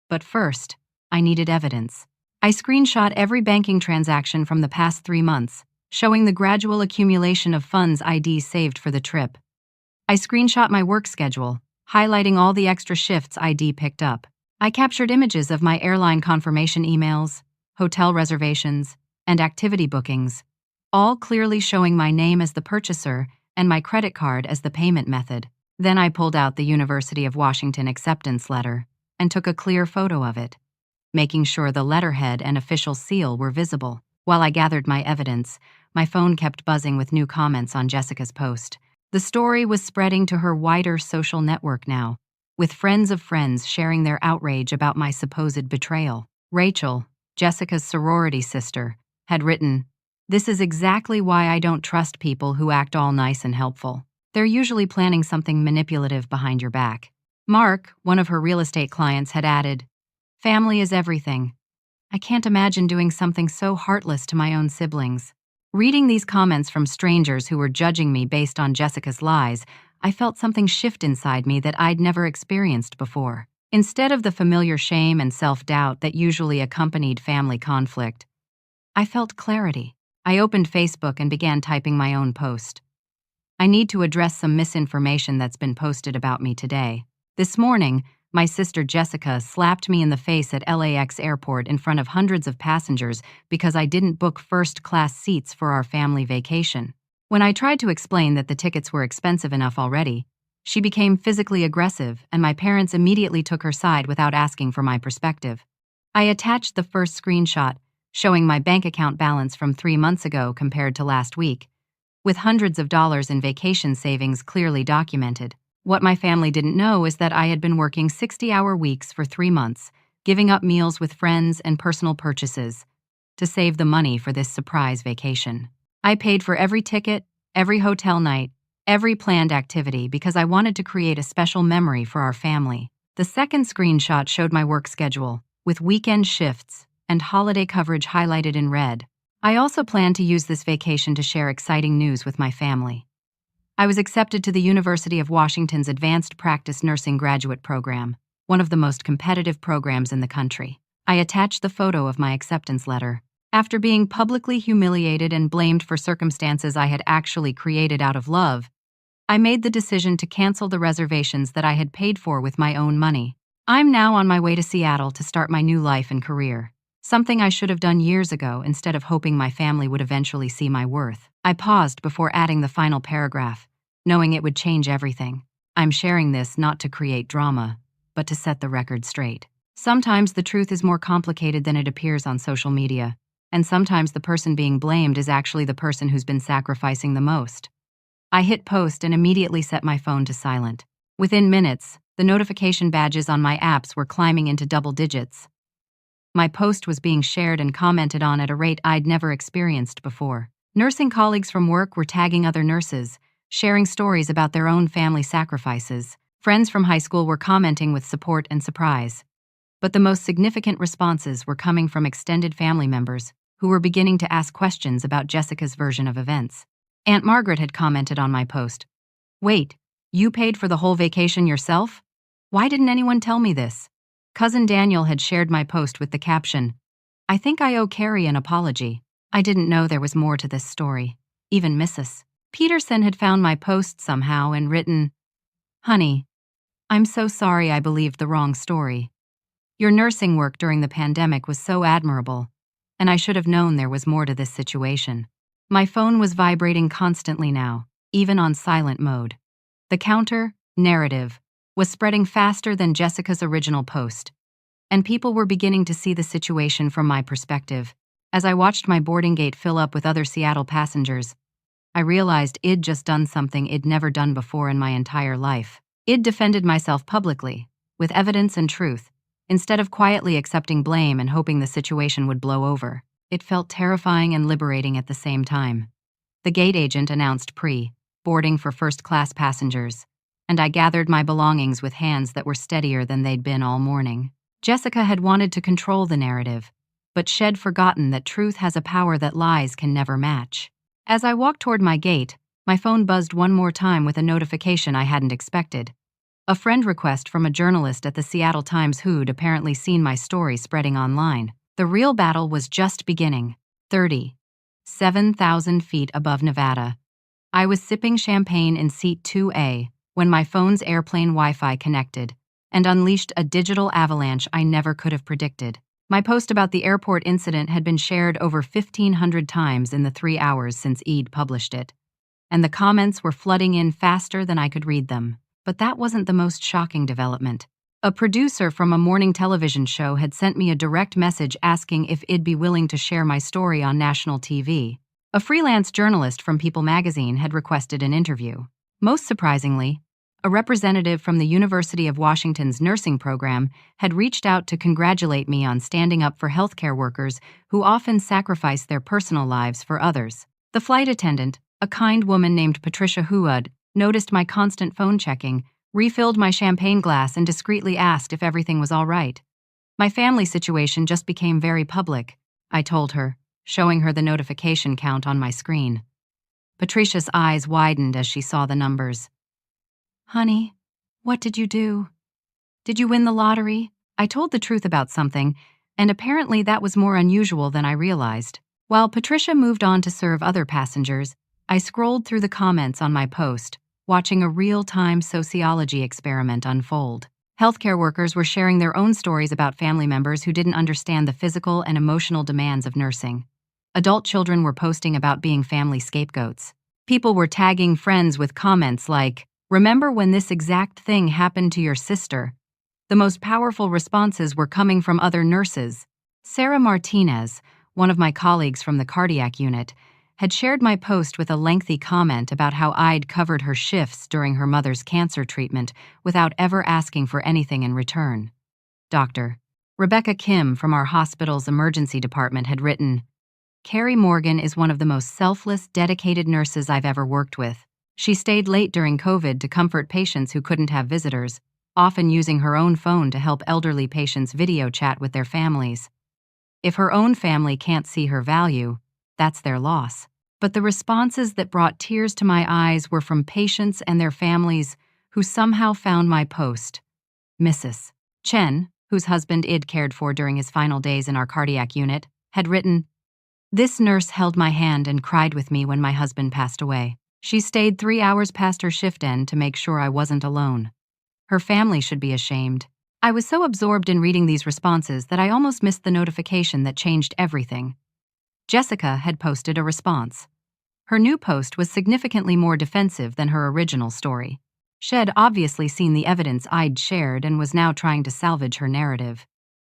But first, I needed evidence. I screenshot every banking transaction from the past 3 months, showing the gradual accumulation of funds ID saved for the trip. I screenshot my work schedule, highlighting all the extra shifts ID picked up. I captured images of my airline confirmation emails, hotel reservations, and activity bookings, all clearly showing my name as the purchaser and my credit card as the payment method. Then I pulled out the University of Washington acceptance letter and took a clear photo of it, making sure the letterhead and official seal were visible. While I gathered my evidence, my phone kept buzzing with new comments on Jessica's post. The story was spreading to her wider social network now, with friends of friends sharing their outrage about my supposed betrayal. Rachel, Jessica's sorority sister, had written, "This is exactly why I don't trust people who act all nice and helpful. They're usually planning something manipulative behind your back." Mark, one of her real estate clients, had added, "Family is everything. I can't imagine doing something so heartless to my own siblings." Reading these comments from strangers who were judging me based on Jessica's lies, I felt something shift inside me that I'd never experienced before. Instead of the familiar shame and self-doubt that usually accompanied family conflict, I felt clarity. I opened Facebook and began typing my own post. I need to address some misinformation that's been posted about me today. This morning, my sister Jessica slapped me in the face at LAX airport in front of hundreds of passengers because I didn't book first-class seats for our family vacation. When I tried to explain that the tickets were expensive enough already, she became physically aggressive, and my parents immediately took her side without asking for my perspective. I attached the first screenshot, showing my bank account balance from 3 months ago compared to last week, with hundreds of dollars in vacation savings clearly documented. What my family didn't know is that I had been working 60-hour weeks for 3 months, giving up meals with friends and personal purchases, to save the money for this surprise vacation. I paid for every ticket, every hotel night, every planned activity because I wanted to create a special memory for our family. The second screenshot showed my work schedule, with weekend shifts and holiday coverage highlighted in red. I also planned to use this vacation to share exciting news with my family. I was accepted to the University of Washington's Advanced Practice Nursing Graduate Program, one of the most competitive programs in the country. I attached the photo of my acceptance letter. After being publicly humiliated and blamed for circumstances I had actually created out of love, I made the decision to cancel the reservations that I had paid for with my own money. I'm now on my way to Seattle to start my new life and career, something I should have done years ago instead of hoping my family would eventually see my worth. I paused before adding the final paragraph, knowing it would change everything. I'm sharing this not to create drama, but to set the record straight. Sometimes the truth is more complicated than it appears on social media, and sometimes the person being blamed is actually the person who's been sacrificing the most. I hit post and immediately set my phone to silent. Within minutes, the notification badges on my apps were climbing into double digits. My post was being shared and commented on at a rate I'd never experienced before. Nursing colleagues from work were tagging other nurses, sharing stories about their own family sacrifices. Friends from high school were commenting with support and surprise. But the most significant responses were coming from extended family members who were beginning to ask questions about Jessica's version of events. Aunt Margaret had commented on my post. "Wait, you paid for the whole vacation yourself? Why didn't anyone tell me this?" Cousin Daniel had shared my post with the caption, "I think I owe Carrie an apology." I didn't know there was more to this story. Even Mrs. Peterson had found my post somehow and written, "Honey, I'm so sorry I believed the wrong story. Your nursing work during the pandemic was so admirable, and I should have known there was more to this situation." My phone was vibrating constantly now, even on silent mode. The counter, narrative, was spreading faster than Jessica's original post, and people were beginning to see the situation from my perspective. As I watched my boarding gate fill up with other Seattle passengers, I realized I'd just done something I'd never done before in my entire life. I'd defended myself publicly, with evidence and truth, instead of quietly accepting blame and hoping the situation would blow over. It felt terrifying and liberating at the same time. The gate agent announced boarding for first-class passengers, and I gathered my belongings with hands that were steadier than they'd been all morning. Jessica had wanted to control the narrative, but she'd forgotten that truth has a power that lies can never match. As I walked toward my gate, my phone buzzed one more time with a notification I hadn't expected. A friend request from a journalist at the Seattle Times who'd apparently seen my story spreading online. The real battle was just beginning. 30. 7,000 feet above Nevada. I was sipping champagne in seat 2A when my phone's airplane Wi-Fi connected and unleashed a digital avalanche I never could have predicted. My post about the airport incident had been shared over 1,500 times in the 3 hours since Eid published it, and the comments were flooding in faster than I could read them. But that wasn't the most shocking development. A producer from a morning television show had sent me a direct message asking if I'd be willing to share my story on national TV. A freelance journalist from People magazine had requested an interview. Most surprisingly, a representative from the University of Washington's nursing program had reached out to congratulate me on standing up for healthcare workers who often sacrifice their personal lives for others. The flight attendant, a kind woman named Patricia Huad, noticed my constant phone checking, refilled my champagne glass, and discreetly asked if everything was all right. My family situation just became very public, I told her, showing her the notification count on my screen. Patricia's eyes widened as she saw the numbers. "Honey, what did you do? Did you win the lottery?" I told the truth about something, and apparently that was more unusual than I realized. While Patricia moved on to serve other passengers, I scrolled through the comments on my post, watching a real-time sociology experiment unfold. Healthcare workers were sharing their own stories about family members who didn't understand the physical and emotional demands of nursing. Adult children were posting about being family scapegoats. People were tagging friends with comments like, "Remember when this exact thing happened to your sister?" The most powerful responses were coming from other nurses. Sarah Martinez, one of my colleagues from the cardiac unit, had shared my post with a lengthy comment about how I'd covered her shifts during her mother's cancer treatment without ever asking for anything in return. Dr. Rebecca Kim from our hospital's emergency department had written, "Carrie Morgan is one of the most selfless, dedicated nurses I've ever worked with. She stayed late during COVID to comfort patients who couldn't have visitors, often using her own phone to help elderly patients video chat with their families. If her own family can't see her value, that's their loss." But the responses that brought tears to my eyes were from patients and their families who somehow found my post. Mrs. Chen, whose husband Id cared for during his final days in our cardiac unit, had written, "This nurse held my hand and cried with me when my husband passed away. She stayed 3 hours past her shift end to make sure I wasn't alone. Her family should be ashamed." I was so absorbed in reading these responses that I almost missed the notification that changed everything. Jessica had posted a response. Her new post was significantly more defensive than her original story. She'd obviously seen the evidence I'd shared and was now trying to salvage her narrative.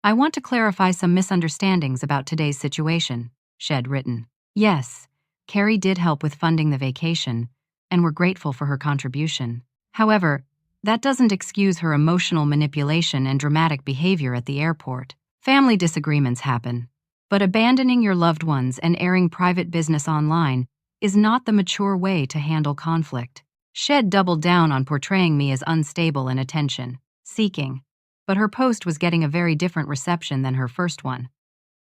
"I want to clarify some misunderstandings about today's situation," she'd written. "Yes, Carrie did help with funding the vacation, and we're grateful for her contribution. However, that doesn't excuse her emotional manipulation and dramatic behavior at the airport. Family disagreements happen, but abandoning your loved ones and airing private business online is not the mature way to handle conflict." Shed doubled down on portraying me as unstable and attention-seeking, but her post was getting a very different reception than her first one.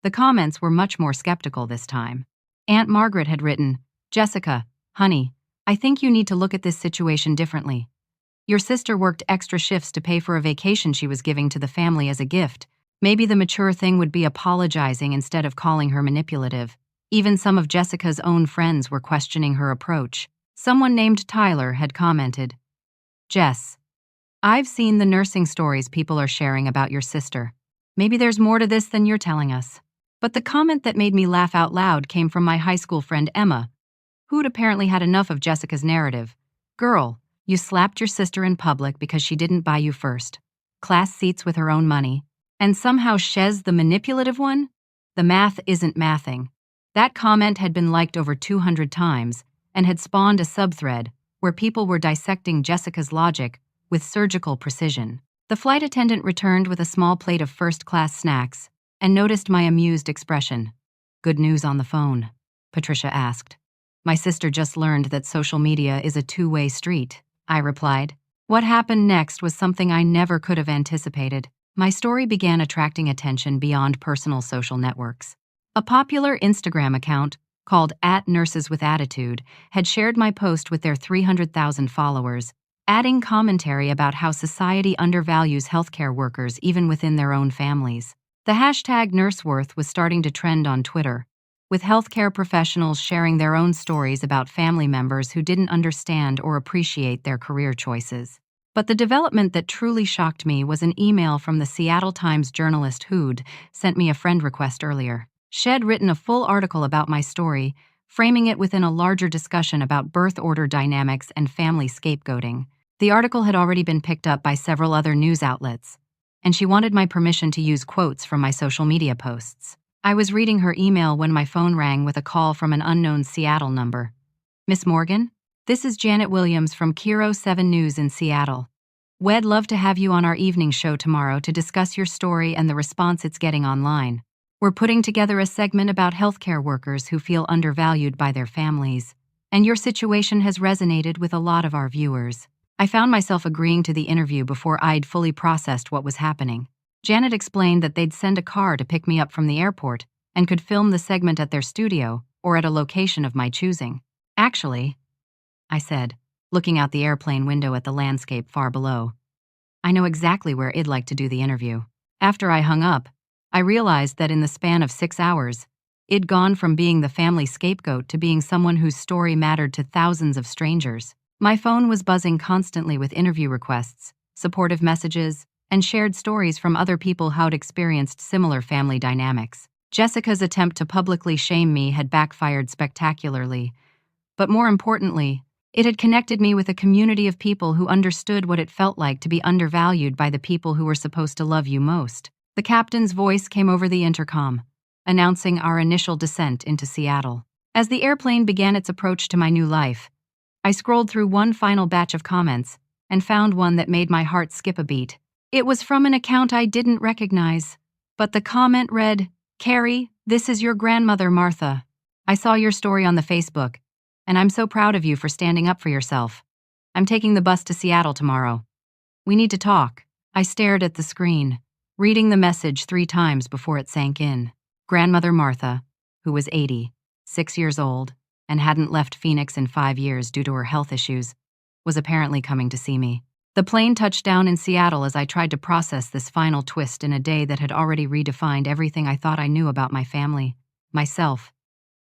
The comments were much more skeptical this time. Aunt Margaret had written, "Jessica, honey, I think you need to look at this situation differently. Your sister worked extra shifts to pay for a vacation she was giving to the family as a gift. Maybe the mature thing would be apologizing instead of calling her manipulative." Even some of Jessica's own friends were questioning her approach. Someone named Tyler had commented, "Jess, I've seen the nursing stories people are sharing about your sister. Maybe there's more to this than you're telling us." But the comment that made me laugh out loud came from my high school friend Emma, who'd apparently had enough of Jessica's narrative. "Girl, you slapped your sister in public because she didn't buy you first class seats with her own money, and somehow she's the manipulative one? The math isn't mathing." That comment had been liked over 200 times and had spawned a subthread where people were dissecting Jessica's logic with surgical precision. The flight attendant returned with a small plate of first-class snacks and noticed my amused expression. "Good news on the phone?" Patricia asked. "My sister just learned that social media is a two-way street," I replied. What happened next was something I never could have anticipated. My story began attracting attention beyond personal social networks. A popular Instagram account, called @NursesWithAttitude, had shared my post with their 300,000 followers, adding commentary about how society undervalues healthcare workers even within their own families. The hashtag NurseWorth was starting to trend on Twitter, with healthcare professionals sharing their own stories about family members who didn't understand or appreciate their career choices. But the development that truly shocked me was an email from the Seattle Times journalist who'd sent me a friend request earlier. She'd written a full article about my story, framing it within a larger discussion about birth order dynamics and family scapegoating. The article had already been picked up by several other news outlets, and she wanted my permission to use quotes from my social media posts. I was reading her email when my phone rang with a call from an unknown Seattle number. "Miss Morgan? This is Janet Williams from Kiro 7 News in Seattle. We'd love to have you on our evening show tomorrow to discuss your story and the response it's getting online. We're putting together a segment about healthcare workers who feel undervalued by their families, and your situation has resonated with a lot of our viewers." I found myself agreeing to the interview before I'd fully processed what was happening. Janet explained that they'd send a car to pick me up from the airport and could film the segment at their studio or at a location of my choosing. "Actually," I said, looking out the airplane window at the landscape far below, "I know exactly where I'd like to do the interview." After I hung up, I realized that in the span of 6 hours, I'd gone from being the family scapegoat to being someone whose story mattered to thousands of strangers. My phone was buzzing constantly with interview requests, supportive messages, and shared stories from other people who'd experienced similar family dynamics. Jessica's attempt to publicly shame me had backfired spectacularly, but more importantly, it had connected me with a community of people who understood what it felt like to be undervalued by the people who were supposed to love you most. The captain's voice came over the intercom, announcing our initial descent into Seattle. As the airplane began its approach to my new life, I scrolled through one final batch of comments and found one that made my heart skip a beat. It was from an account I didn't recognize, but the comment read, "Carrie, this is your grandmother, Martha. I saw your story on the Facebook, and I'm so proud of you for standing up for yourself. I'm taking the bus to Seattle tomorrow. We need to talk." I stared at the screen, reading the message 3 times before it sank in. Grandmother Martha, who was 80, 6 years old, and hadn't left Phoenix in 5 years due to her health issues, was apparently coming to see me. The plane touched down in Seattle as I tried to process this final twist in a day that had already redefined everything I thought I knew about my family, myself,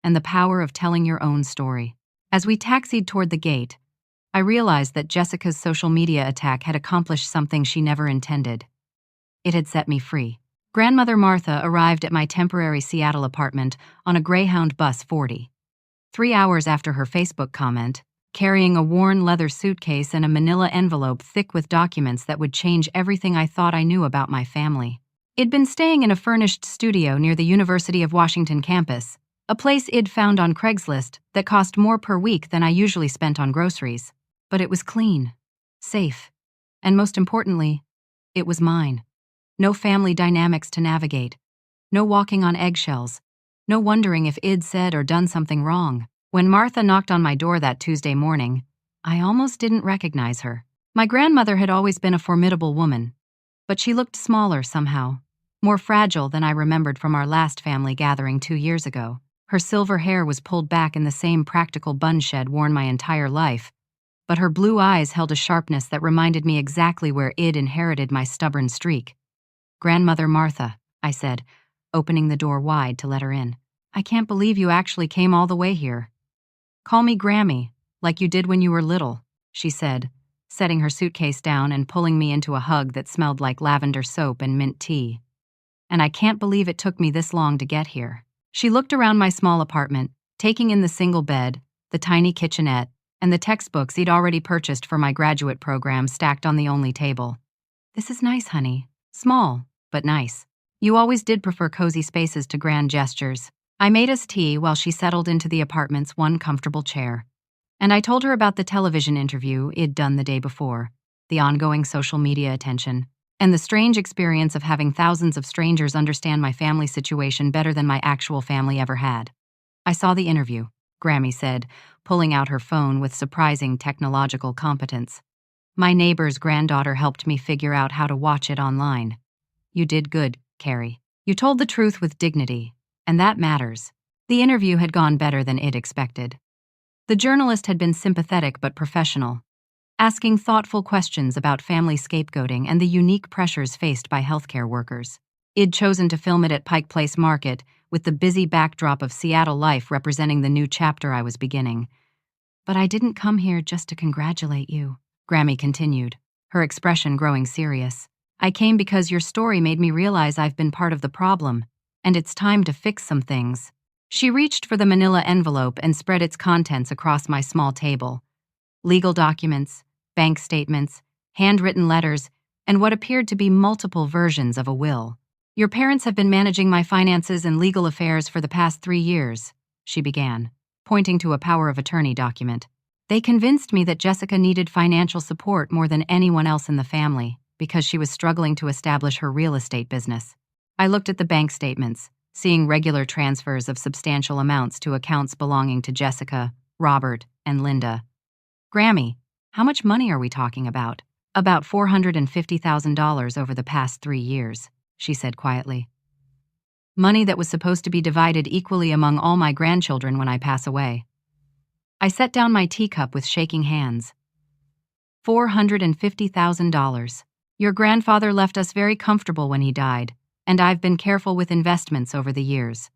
and the power of telling your own story. As we taxied toward the gate, I realized that Jessica's social media attack had accomplished something she never intended. It had set me free. Grandmother Martha arrived at my temporary Seattle apartment on a Greyhound Bus 40. 3 hours after her Facebook comment, carrying a worn leather suitcase and a manila envelope thick with documents that would change everything I thought I knew about my family. I'd been staying in a furnished studio near the University of Washington campus, a place I'd found on Craigslist that cost more per week than I usually spent on groceries. But it was clean, safe, and most importantly, it was mine. No family dynamics to navigate, no walking on eggshells, no wondering if I'd said or done something wrong. When Martha knocked on my door that Tuesday morning, I almost didn't recognize her. My grandmother had always been a formidable woman, but she looked smaller somehow, more fragile than I remembered from our last family gathering 2 years ago. Her silver hair was pulled back in the same practical bun she'd worn my entire life, but her blue eyes held a sharpness that reminded me exactly where I'd inherited my stubborn streak. "Grandmother Martha," I said, opening the door wide to let her in. "I can't believe you actually came all the way here." "Call me Grammy, like you did when you were little," she said, setting her suitcase down and pulling me into a hug that smelled like lavender soap and mint tea. "And I can't believe it took me this long to get here." She looked around my small apartment, taking in the single bed, the tiny kitchenette, and the textbooks I'd already purchased for my graduate program stacked on the only table. "This is nice, honey. Small, but nice. You always did prefer cozy spaces to grand gestures." I made us tea while she settled into the apartment's one comfortable chair, and I told her about the television interview I'd done the day before, the ongoing social media attention, and the strange experience of having thousands of strangers understand my family situation better than my actual family ever had. "I saw the interview," Grammy said, pulling out her phone with surprising technological competence. "My neighbor's granddaughter helped me figure out how to watch it online. You did good, Carrie. You told the truth with dignity, and that matters." The interview had gone better than I'd expected. The journalist had been sympathetic but professional, asking thoughtful questions about family scapegoating and the unique pressures faced by healthcare workers. I'd chosen to film it at Pike Place Market, with the busy backdrop of Seattle life representing the new chapter I was beginning. But I didn't come here just to congratulate you, Grammy continued, her expression growing serious. I came because your story made me realize I've been part of the problem, and it's time to fix some things. She reached for the manila envelope and spread its contents across my small table. Legal documents, bank statements, handwritten letters, and what appeared to be multiple versions of a will. Your parents have been managing my finances and legal affairs for the past 3 years, she began, pointing to a power of attorney document. They convinced me that Jessica needed financial support more than anyone else in the family because she was struggling to establish her real estate business. I looked at the bank statements, seeing regular transfers of substantial amounts to accounts belonging to Jessica, Robert, and Linda. Grammy, how much money are we talking about? About $450,000 over the past 3 years, she said quietly. Money that was supposed to be divided equally among all my grandchildren when I pass away. I set down my teacup with shaking hands. $450,000. Your grandfather left us very comfortable when he died, and I've been careful with investments over the years.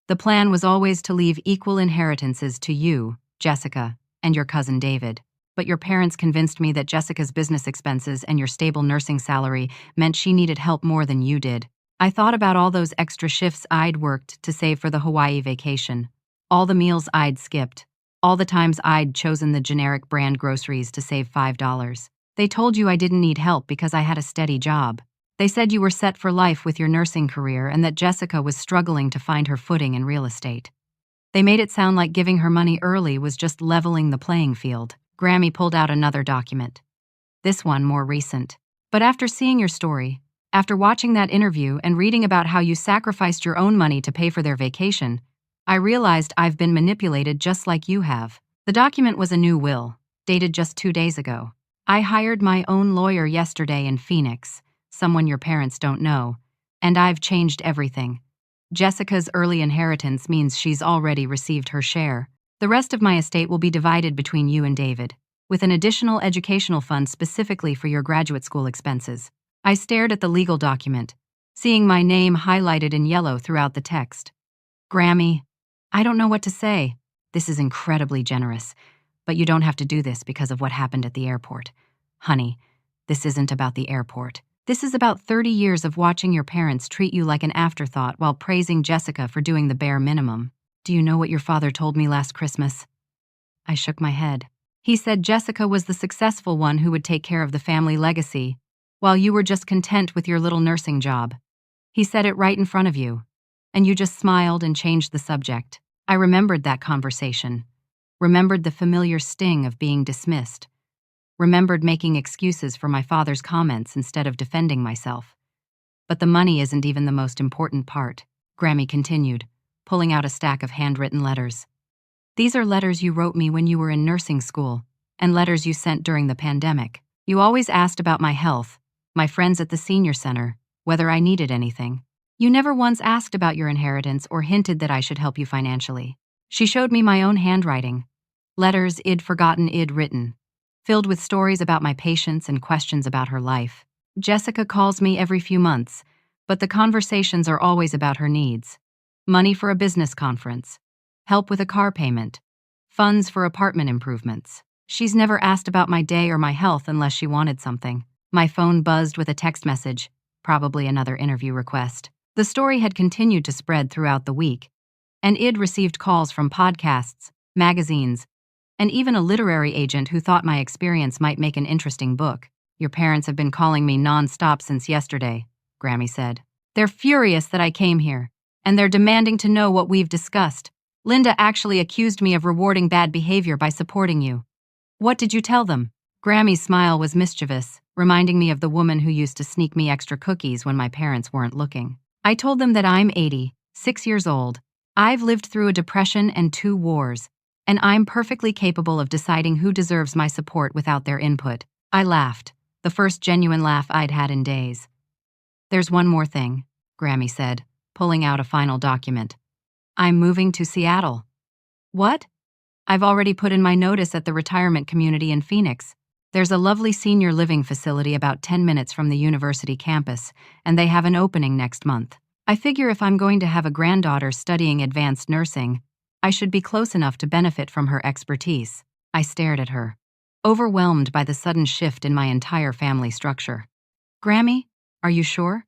The plan was always to leave equal inheritances to you, Jessica, and your cousin David. But your parents convinced me that Jessica's business expenses and your stable nursing salary meant she needed help more than you did. I thought about all those extra shifts I'd worked to save for the Hawaii vacation, all the meals I'd skipped, all the times I'd chosen the generic brand groceries to save $5. They told you I didn't need help because I had a steady job. They said you were set for life with your nursing career and that Jessica was struggling to find her footing in real estate. They made it sound like giving her money early was just leveling the playing field. Grammy pulled out another document. This one more recent. But after seeing your story, after watching that interview and reading about how you sacrificed your own money to pay for their vacation, I realized I've been manipulated just like you have. The document was a new will, dated just 2 days ago. I hired my own lawyer yesterday in Phoenix, someone your parents don't know, and I've changed everything. Jessica's early inheritance means she's already received her share. The rest of my estate will be divided between you and David, with an additional educational fund specifically for your graduate school expenses. I stared at the legal document, seeing my name highlighted in yellow throughout the text. Grammy, I don't know what to say. This is incredibly generous, but you don't have to do this because of what happened at the airport. Honey, this isn't about the airport. This is about 30 years of watching your parents treat you like an afterthought while praising Jessica for doing the bare minimum. Do you know what your father told me last Christmas? I shook my head. He said Jessica was the successful one who would take care of the family legacy, while you were just content with your little nursing job. He said it right in front of you, and you just smiled and changed the subject. I remembered that conversation, remembered the familiar sting of being dismissed, remembered making excuses for my father's comments instead of defending myself. But the money isn't even the most important part, Grammy continued, pulling out a stack of handwritten letters. These are letters you wrote me when you were in nursing school, and letters you sent during the pandemic. You always asked about my health, my friends at the senior center, whether I needed anything. You never once asked about your inheritance or hinted that I should help you financially. She showed me my own handwriting, letters I'd forgotten I'd written, filled with stories about my patients and questions about her life. Jessica calls me every few months, but the conversations are always about her needs. Money for a business conference, help with a car payment, funds for apartment improvements. She's never asked about my day or my health unless she wanted something. My phone buzzed with a text message, probably another interview request. The story had continued to spread throughout the week, and I'd received calls from podcasts, magazines, and even a literary agent who thought my experience might make an interesting book. Your parents have been calling me non-stop since yesterday, Grammy said. They're furious that I came here, and they're demanding to know what we've discussed. Linda actually accused me of rewarding bad behavior by supporting you. What did you tell them? Grammy's smile was mischievous, reminding me of the woman who used to sneak me extra cookies when my parents weren't looking. I told them that I'm 6 years old. I've lived through a depression and 2 wars, and I'm perfectly capable of deciding who deserves my support without their input. I laughed, the first genuine laugh I'd had in days. There's one more thing, Grammy said, pulling out a final document. I'm moving to Seattle. What? I've already put in my notice at the retirement community in Phoenix. There's a lovely senior living facility about 10 minutes from the university campus, and they have an opening next month. I figure if I'm going to have a granddaughter studying advanced nursing, I should be close enough to benefit from her expertise. I stared at her, overwhelmed by the sudden shift in my entire family structure. Grammy, are you sure?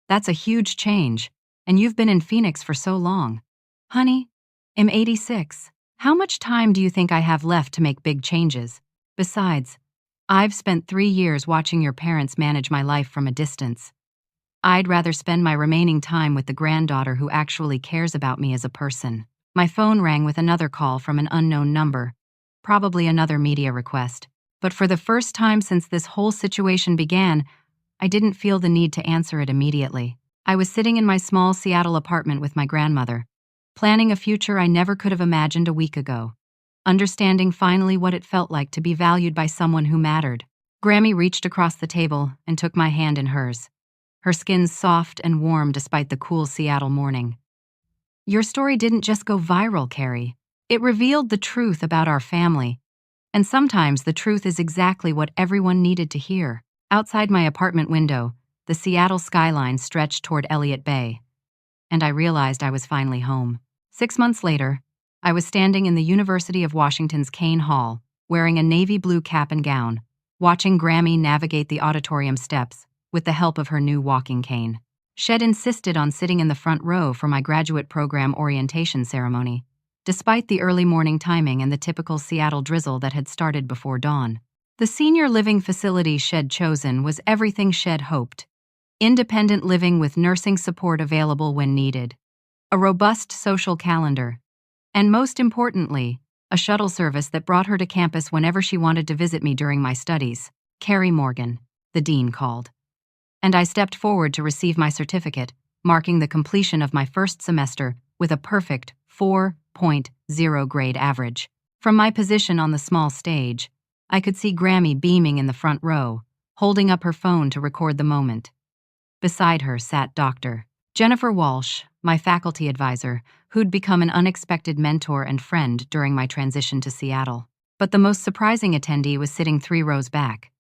That's a huge change, and you've been in Phoenix for so long. Honey, I'm 86. How much time do you think I have left to make big changes? Besides, I've spent 3 years watching your parents manage my life from a distance. I'd rather spend my remaining time with the granddaughter who actually cares about me as a person. My phone rang with another call from an unknown number, probably another media request. But for the first time since this whole situation began, I didn't feel the need to answer it immediately. I was sitting in my small Seattle apartment with my grandmother, planning a future I never could have imagined a week ago, understanding finally what it felt like to be valued by someone who mattered. Grammy reached across the table and took my hand in hers, her skin soft and warm despite the cool Seattle morning. Your story didn't just go viral, Carrie. It revealed the truth about our family, and sometimes the truth is exactly what everyone needed to hear. Outside my apartment window, the Seattle skyline stretched toward Elliott Bay, and I realized I was finally home. 6 months later, I was standing in the University of Washington's Kane Hall, wearing a navy blue cap and gown, watching Grammy navigate the auditorium steps with the help of her new walking cane. Shed insisted on sitting in the front row for my graduate program orientation ceremony, despite the early morning timing and the typical Seattle drizzle that had started before dawn. The senior living facility Shed chosen was everything Shed hoped: independent living with nursing support available when needed, a robust social calendar, and most importantly, a shuttle service that brought her to campus whenever she wanted to visit me during my studies. Carrie Morgan, the dean called, and I stepped forward to receive my certificate, marking the completion of my first semester with a perfect 4.0 grade average. From my position on the small stage, I could see Grammy beaming in the front row, holding up her phone to record the moment. Beside her sat Dr. Jennifer Walsh, my faculty advisor, who'd become an unexpected mentor and friend during my transition to Seattle. But the most surprising attendee was sitting 3 rows back: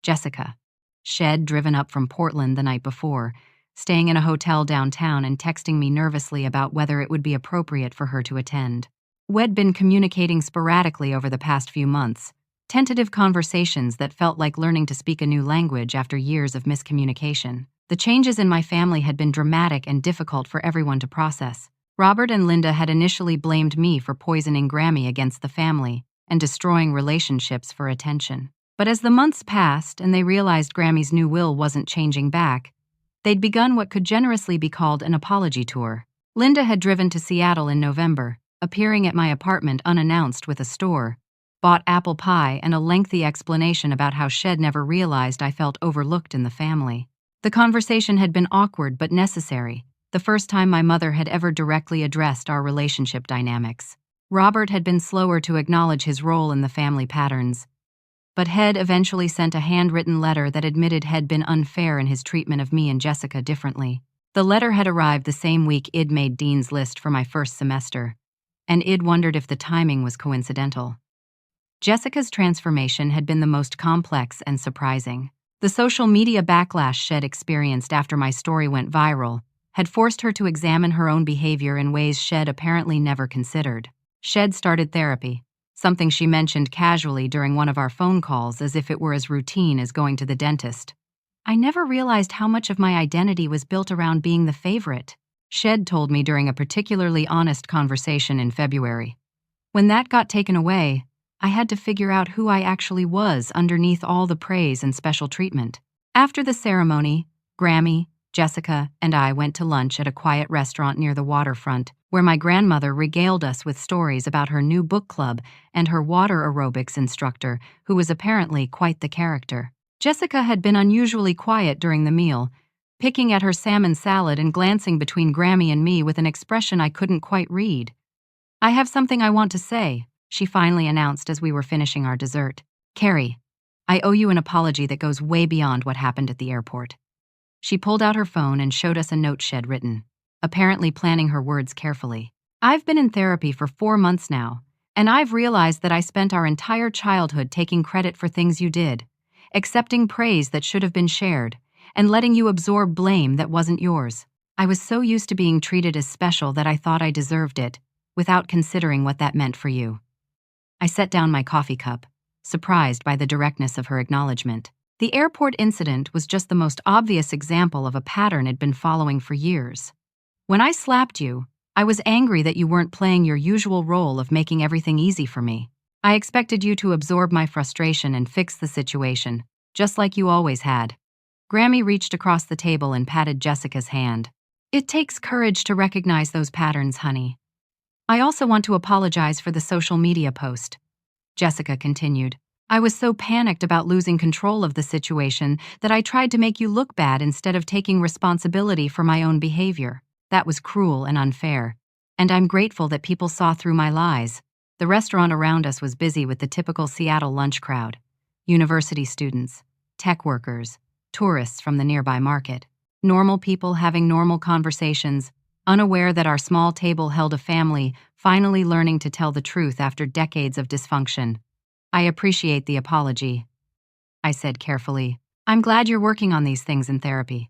Jessica. Shed driven up from Portland the night before, staying in a hotel downtown and texting me nervously about whether it would be appropriate for her to attend. We'd been communicating sporadically over the past few months, tentative conversations that felt like learning to speak a new language after years of miscommunication. The changes in my family had been dramatic and difficult for everyone to process. Robert and Linda had initially blamed me for poisoning Grammy against the family and destroying relationships for attention. But as the months passed and they realized Grammy's new will wasn't changing back, they'd begun what could generously be called an apology tour. Linda had driven to Seattle in November, appearing at my apartment unannounced with a store, bought apple pie and a lengthy explanation about how Shed never realized I felt overlooked in the family. The conversation had been awkward but necessary, the first time my mother had ever directly addressed our relationship dynamics. Robert had been slower to acknowledge his role in the family patterns, but Head eventually sent a handwritten letter that admitted He'd been unfair in his treatment of me and Jessica differently. The letter had arrived the same week I'd made Dean's List for my first semester, and I'd wondered if the timing was coincidental. Jessica's transformation had been the most complex and surprising. The social media backlash Shed experienced after my story went viral had forced her to examine her own behavior in ways Shed apparently never considered. Shed started therapy, something she mentioned casually during one of our phone calls as if it were as routine as going to the dentist. I never realized how much of my identity was built around being the favorite, Shed told me during a particularly honest conversation in February. When that got taken away, I had to figure out who I actually was underneath all the praise and special treatment. After the ceremony, Grammy, Jessica, and I went to lunch at a quiet restaurant near the waterfront, where my grandmother regaled us with stories about her new book club and her water aerobics instructor, who was apparently quite the character. Jessica had been unusually quiet during the meal, picking at her salmon salad and glancing between Grammy and me with an expression I couldn't quite read. "I have something I want to say," she finally announced as we were finishing our dessert. "Carrie, I owe you an apology that goes way beyond what happened at the airport." She pulled out her phone and showed us a note Shed written, apparently planning her words carefully. "I've been in therapy for 4 months now, And I've realized that I spent our entire childhood taking credit for things you did, accepting praise that should have been shared, and letting you absorb blame that wasn't yours. I was so used to being treated as special that I thought I deserved it, without considering what that meant for you. I set down my coffee cup, surprised by the directness of her acknowledgement. The airport incident was just the most obvious example of a pattern I'd been following for years. When I slapped you, I was angry that you weren't playing your usual role of making everything easy for me. I expected you to absorb my frustration and fix the situation, just like you always had. Grammy reached across the table and patted Jessica's hand. It takes courage to recognize those patterns, honey. I also want to apologize for the social media post, Jessica continued. I was so panicked about losing control of the situation that I tried to make you look bad instead of taking responsibility for my own behavior. That was cruel and unfair, and I'm grateful that people saw through my lies. The restaurant around us was busy with the typical Seattle lunch crowd: university students, tech workers, tourists from the nearby market. Normal people having normal conversations, unaware that our small table held a family finally learning to tell the truth after decades of dysfunction. I appreciate the apology, I said carefully. I'm glad you're working on these things in therapy.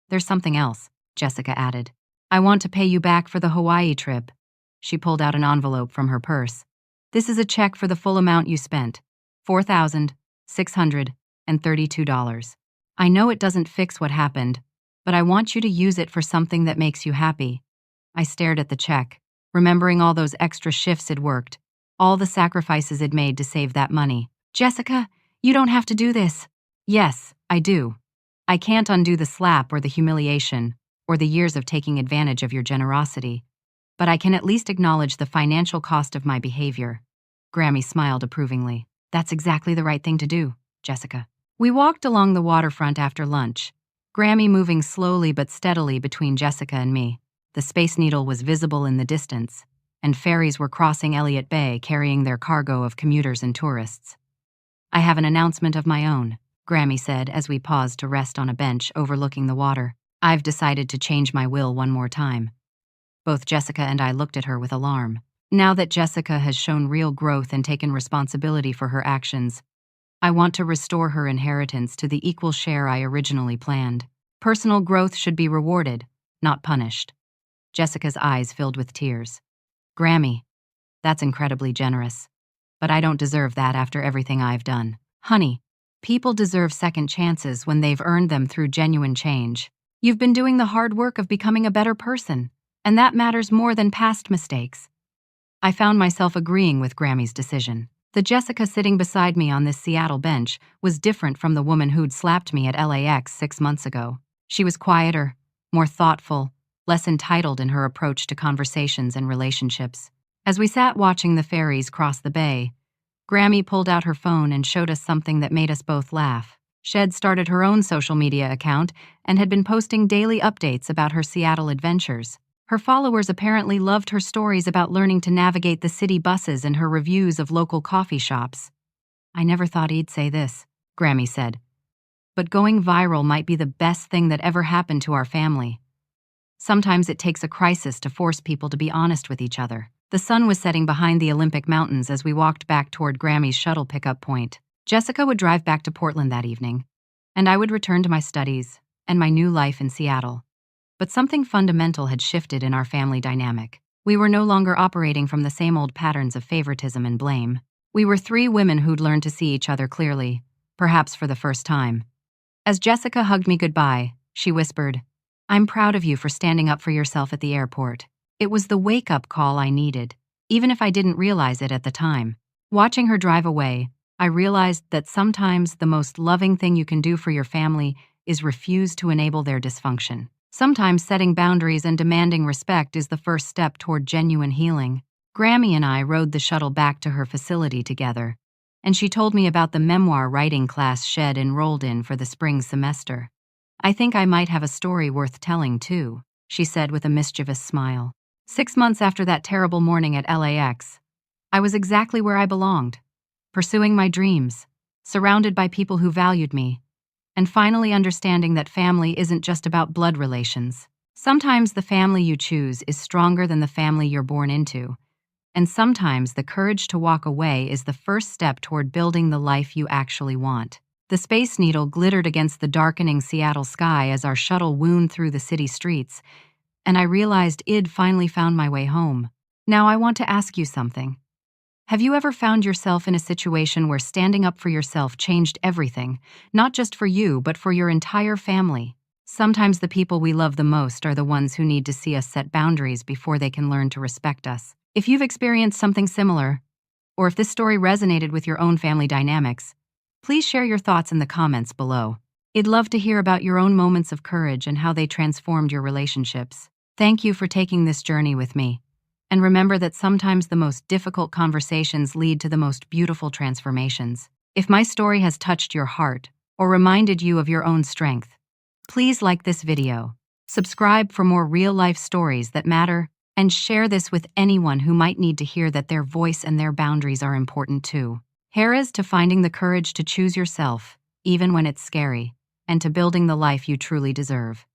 There's something else, Jessica added. I want to pay you back for the Hawaii trip. She pulled out an envelope from her purse. This is a check for the full amount you spent, $4,632. I know it doesn't fix what happened, but I want you to use it for something that makes you happy. I stared at the check, remembering all those extra shifts it worked, all the sacrifices it made to save that money. Jessica, you don't have to do this. Yes, I do. I can't undo the slap or the humiliation, or the years of taking advantage of your generosity, but I can at least acknowledge the financial cost of my behavior. Grammy smiled approvingly. That's exactly the right thing to do, Jessica. We walked along the waterfront after lunch, Grammy moving slowly but steadily between Jessica and me. The Space Needle was visible in the distance, and ferries were crossing Elliott Bay carrying their cargo of commuters and tourists. I have an announcement of my own, Grammy said as we paused to rest on a bench overlooking the water. I've decided to change my will one more time. Both Jessica and I looked at her with alarm. Now that Jessica has shown real growth and taken responsibility for her actions, I want to restore her inheritance to the equal share I originally planned. Personal growth should be rewarded, not punished. Jessica's eyes filled with tears. Grammy, that's incredibly generous. But I don't deserve that after everything I've done. Honey, people deserve second chances when they've earned them through genuine change. You've been doing the hard work of becoming a better person, and that matters more than past mistakes. I found myself agreeing with Grammy's decision. The Jessica sitting beside me on this Seattle bench was different from the woman who'd slapped me at LAX 6 months ago. She was quieter, more thoughtful, less entitled in her approach to conversations and relationships. As we sat watching the ferries cross the bay, Grammy pulled out her phone and showed us something that made us both laugh. She'd started her own social media account and had been posting daily updates about her Seattle adventures. Her followers apparently loved her stories about learning to navigate the city buses and her reviews of local coffee shops. I never thought he'd say this, Grammy said. But going viral might be the best thing that ever happened to our family. Sometimes it takes a crisis to force people to be honest with each other. The sun was setting behind the Olympic Mountains as we walked back toward Grammy's shuttle pickup point. Jessica would drive back to Portland that evening, and I would return to my studies and my new life in Seattle. But something fundamental had shifted in our family dynamic. We were no longer operating from the same old patterns of favoritism and blame. We were 3 women who'd learned to see each other clearly, perhaps for the first time. As Jessica hugged me goodbye, she whispered, "I'm proud of you for standing up for yourself at the airport." It was the wake-up call I needed, even if I didn't realize it at the time. Watching her drive away, I realized that sometimes the most loving thing you can do for your family is refuse to enable their dysfunction. Sometimes setting boundaries and demanding respect is the first step toward genuine healing. Grammy and I rode the shuttle back to her facility together, and she told me about the memoir writing class she'd enrolled in for the spring semester. "I think I might have a story worth telling, too," she said with a mischievous smile. 6 months after that terrible morning at LAX, I was exactly where I belonged, pursuing my dreams, surrounded by people who valued me, and finally understanding that family isn't just about blood relations. Sometimes the family you choose is stronger than the family you're born into, And sometimes the courage to walk away is the first step toward building the life you actually want. The Space Needle glittered against the darkening Seattle sky as our shuttle wound through the city streets, and I realized I'd finally found my way home. Now I want to ask you something. Have you ever found yourself in a situation where standing up for yourself changed everything, not just for you, but for your entire family? Sometimes the people we love the most are the ones who need to see us set boundaries before they can learn to respect us. If you've experienced something similar, or if this story resonated with your own family dynamics, please share your thoughts in the comments below. I'd love to hear about your own moments of courage and how they transformed your relationships. Thank you for taking this journey with me. And remember that sometimes the most difficult conversations lead to the most beautiful transformations. If my story has touched your heart or reminded you of your own strength, please like this video, subscribe for more real-life stories that matter, and share this with anyone who might need to hear that their voice and their boundaries are important too. Here's to finding the courage to choose yourself, even when it's scary, and to building the life you truly deserve.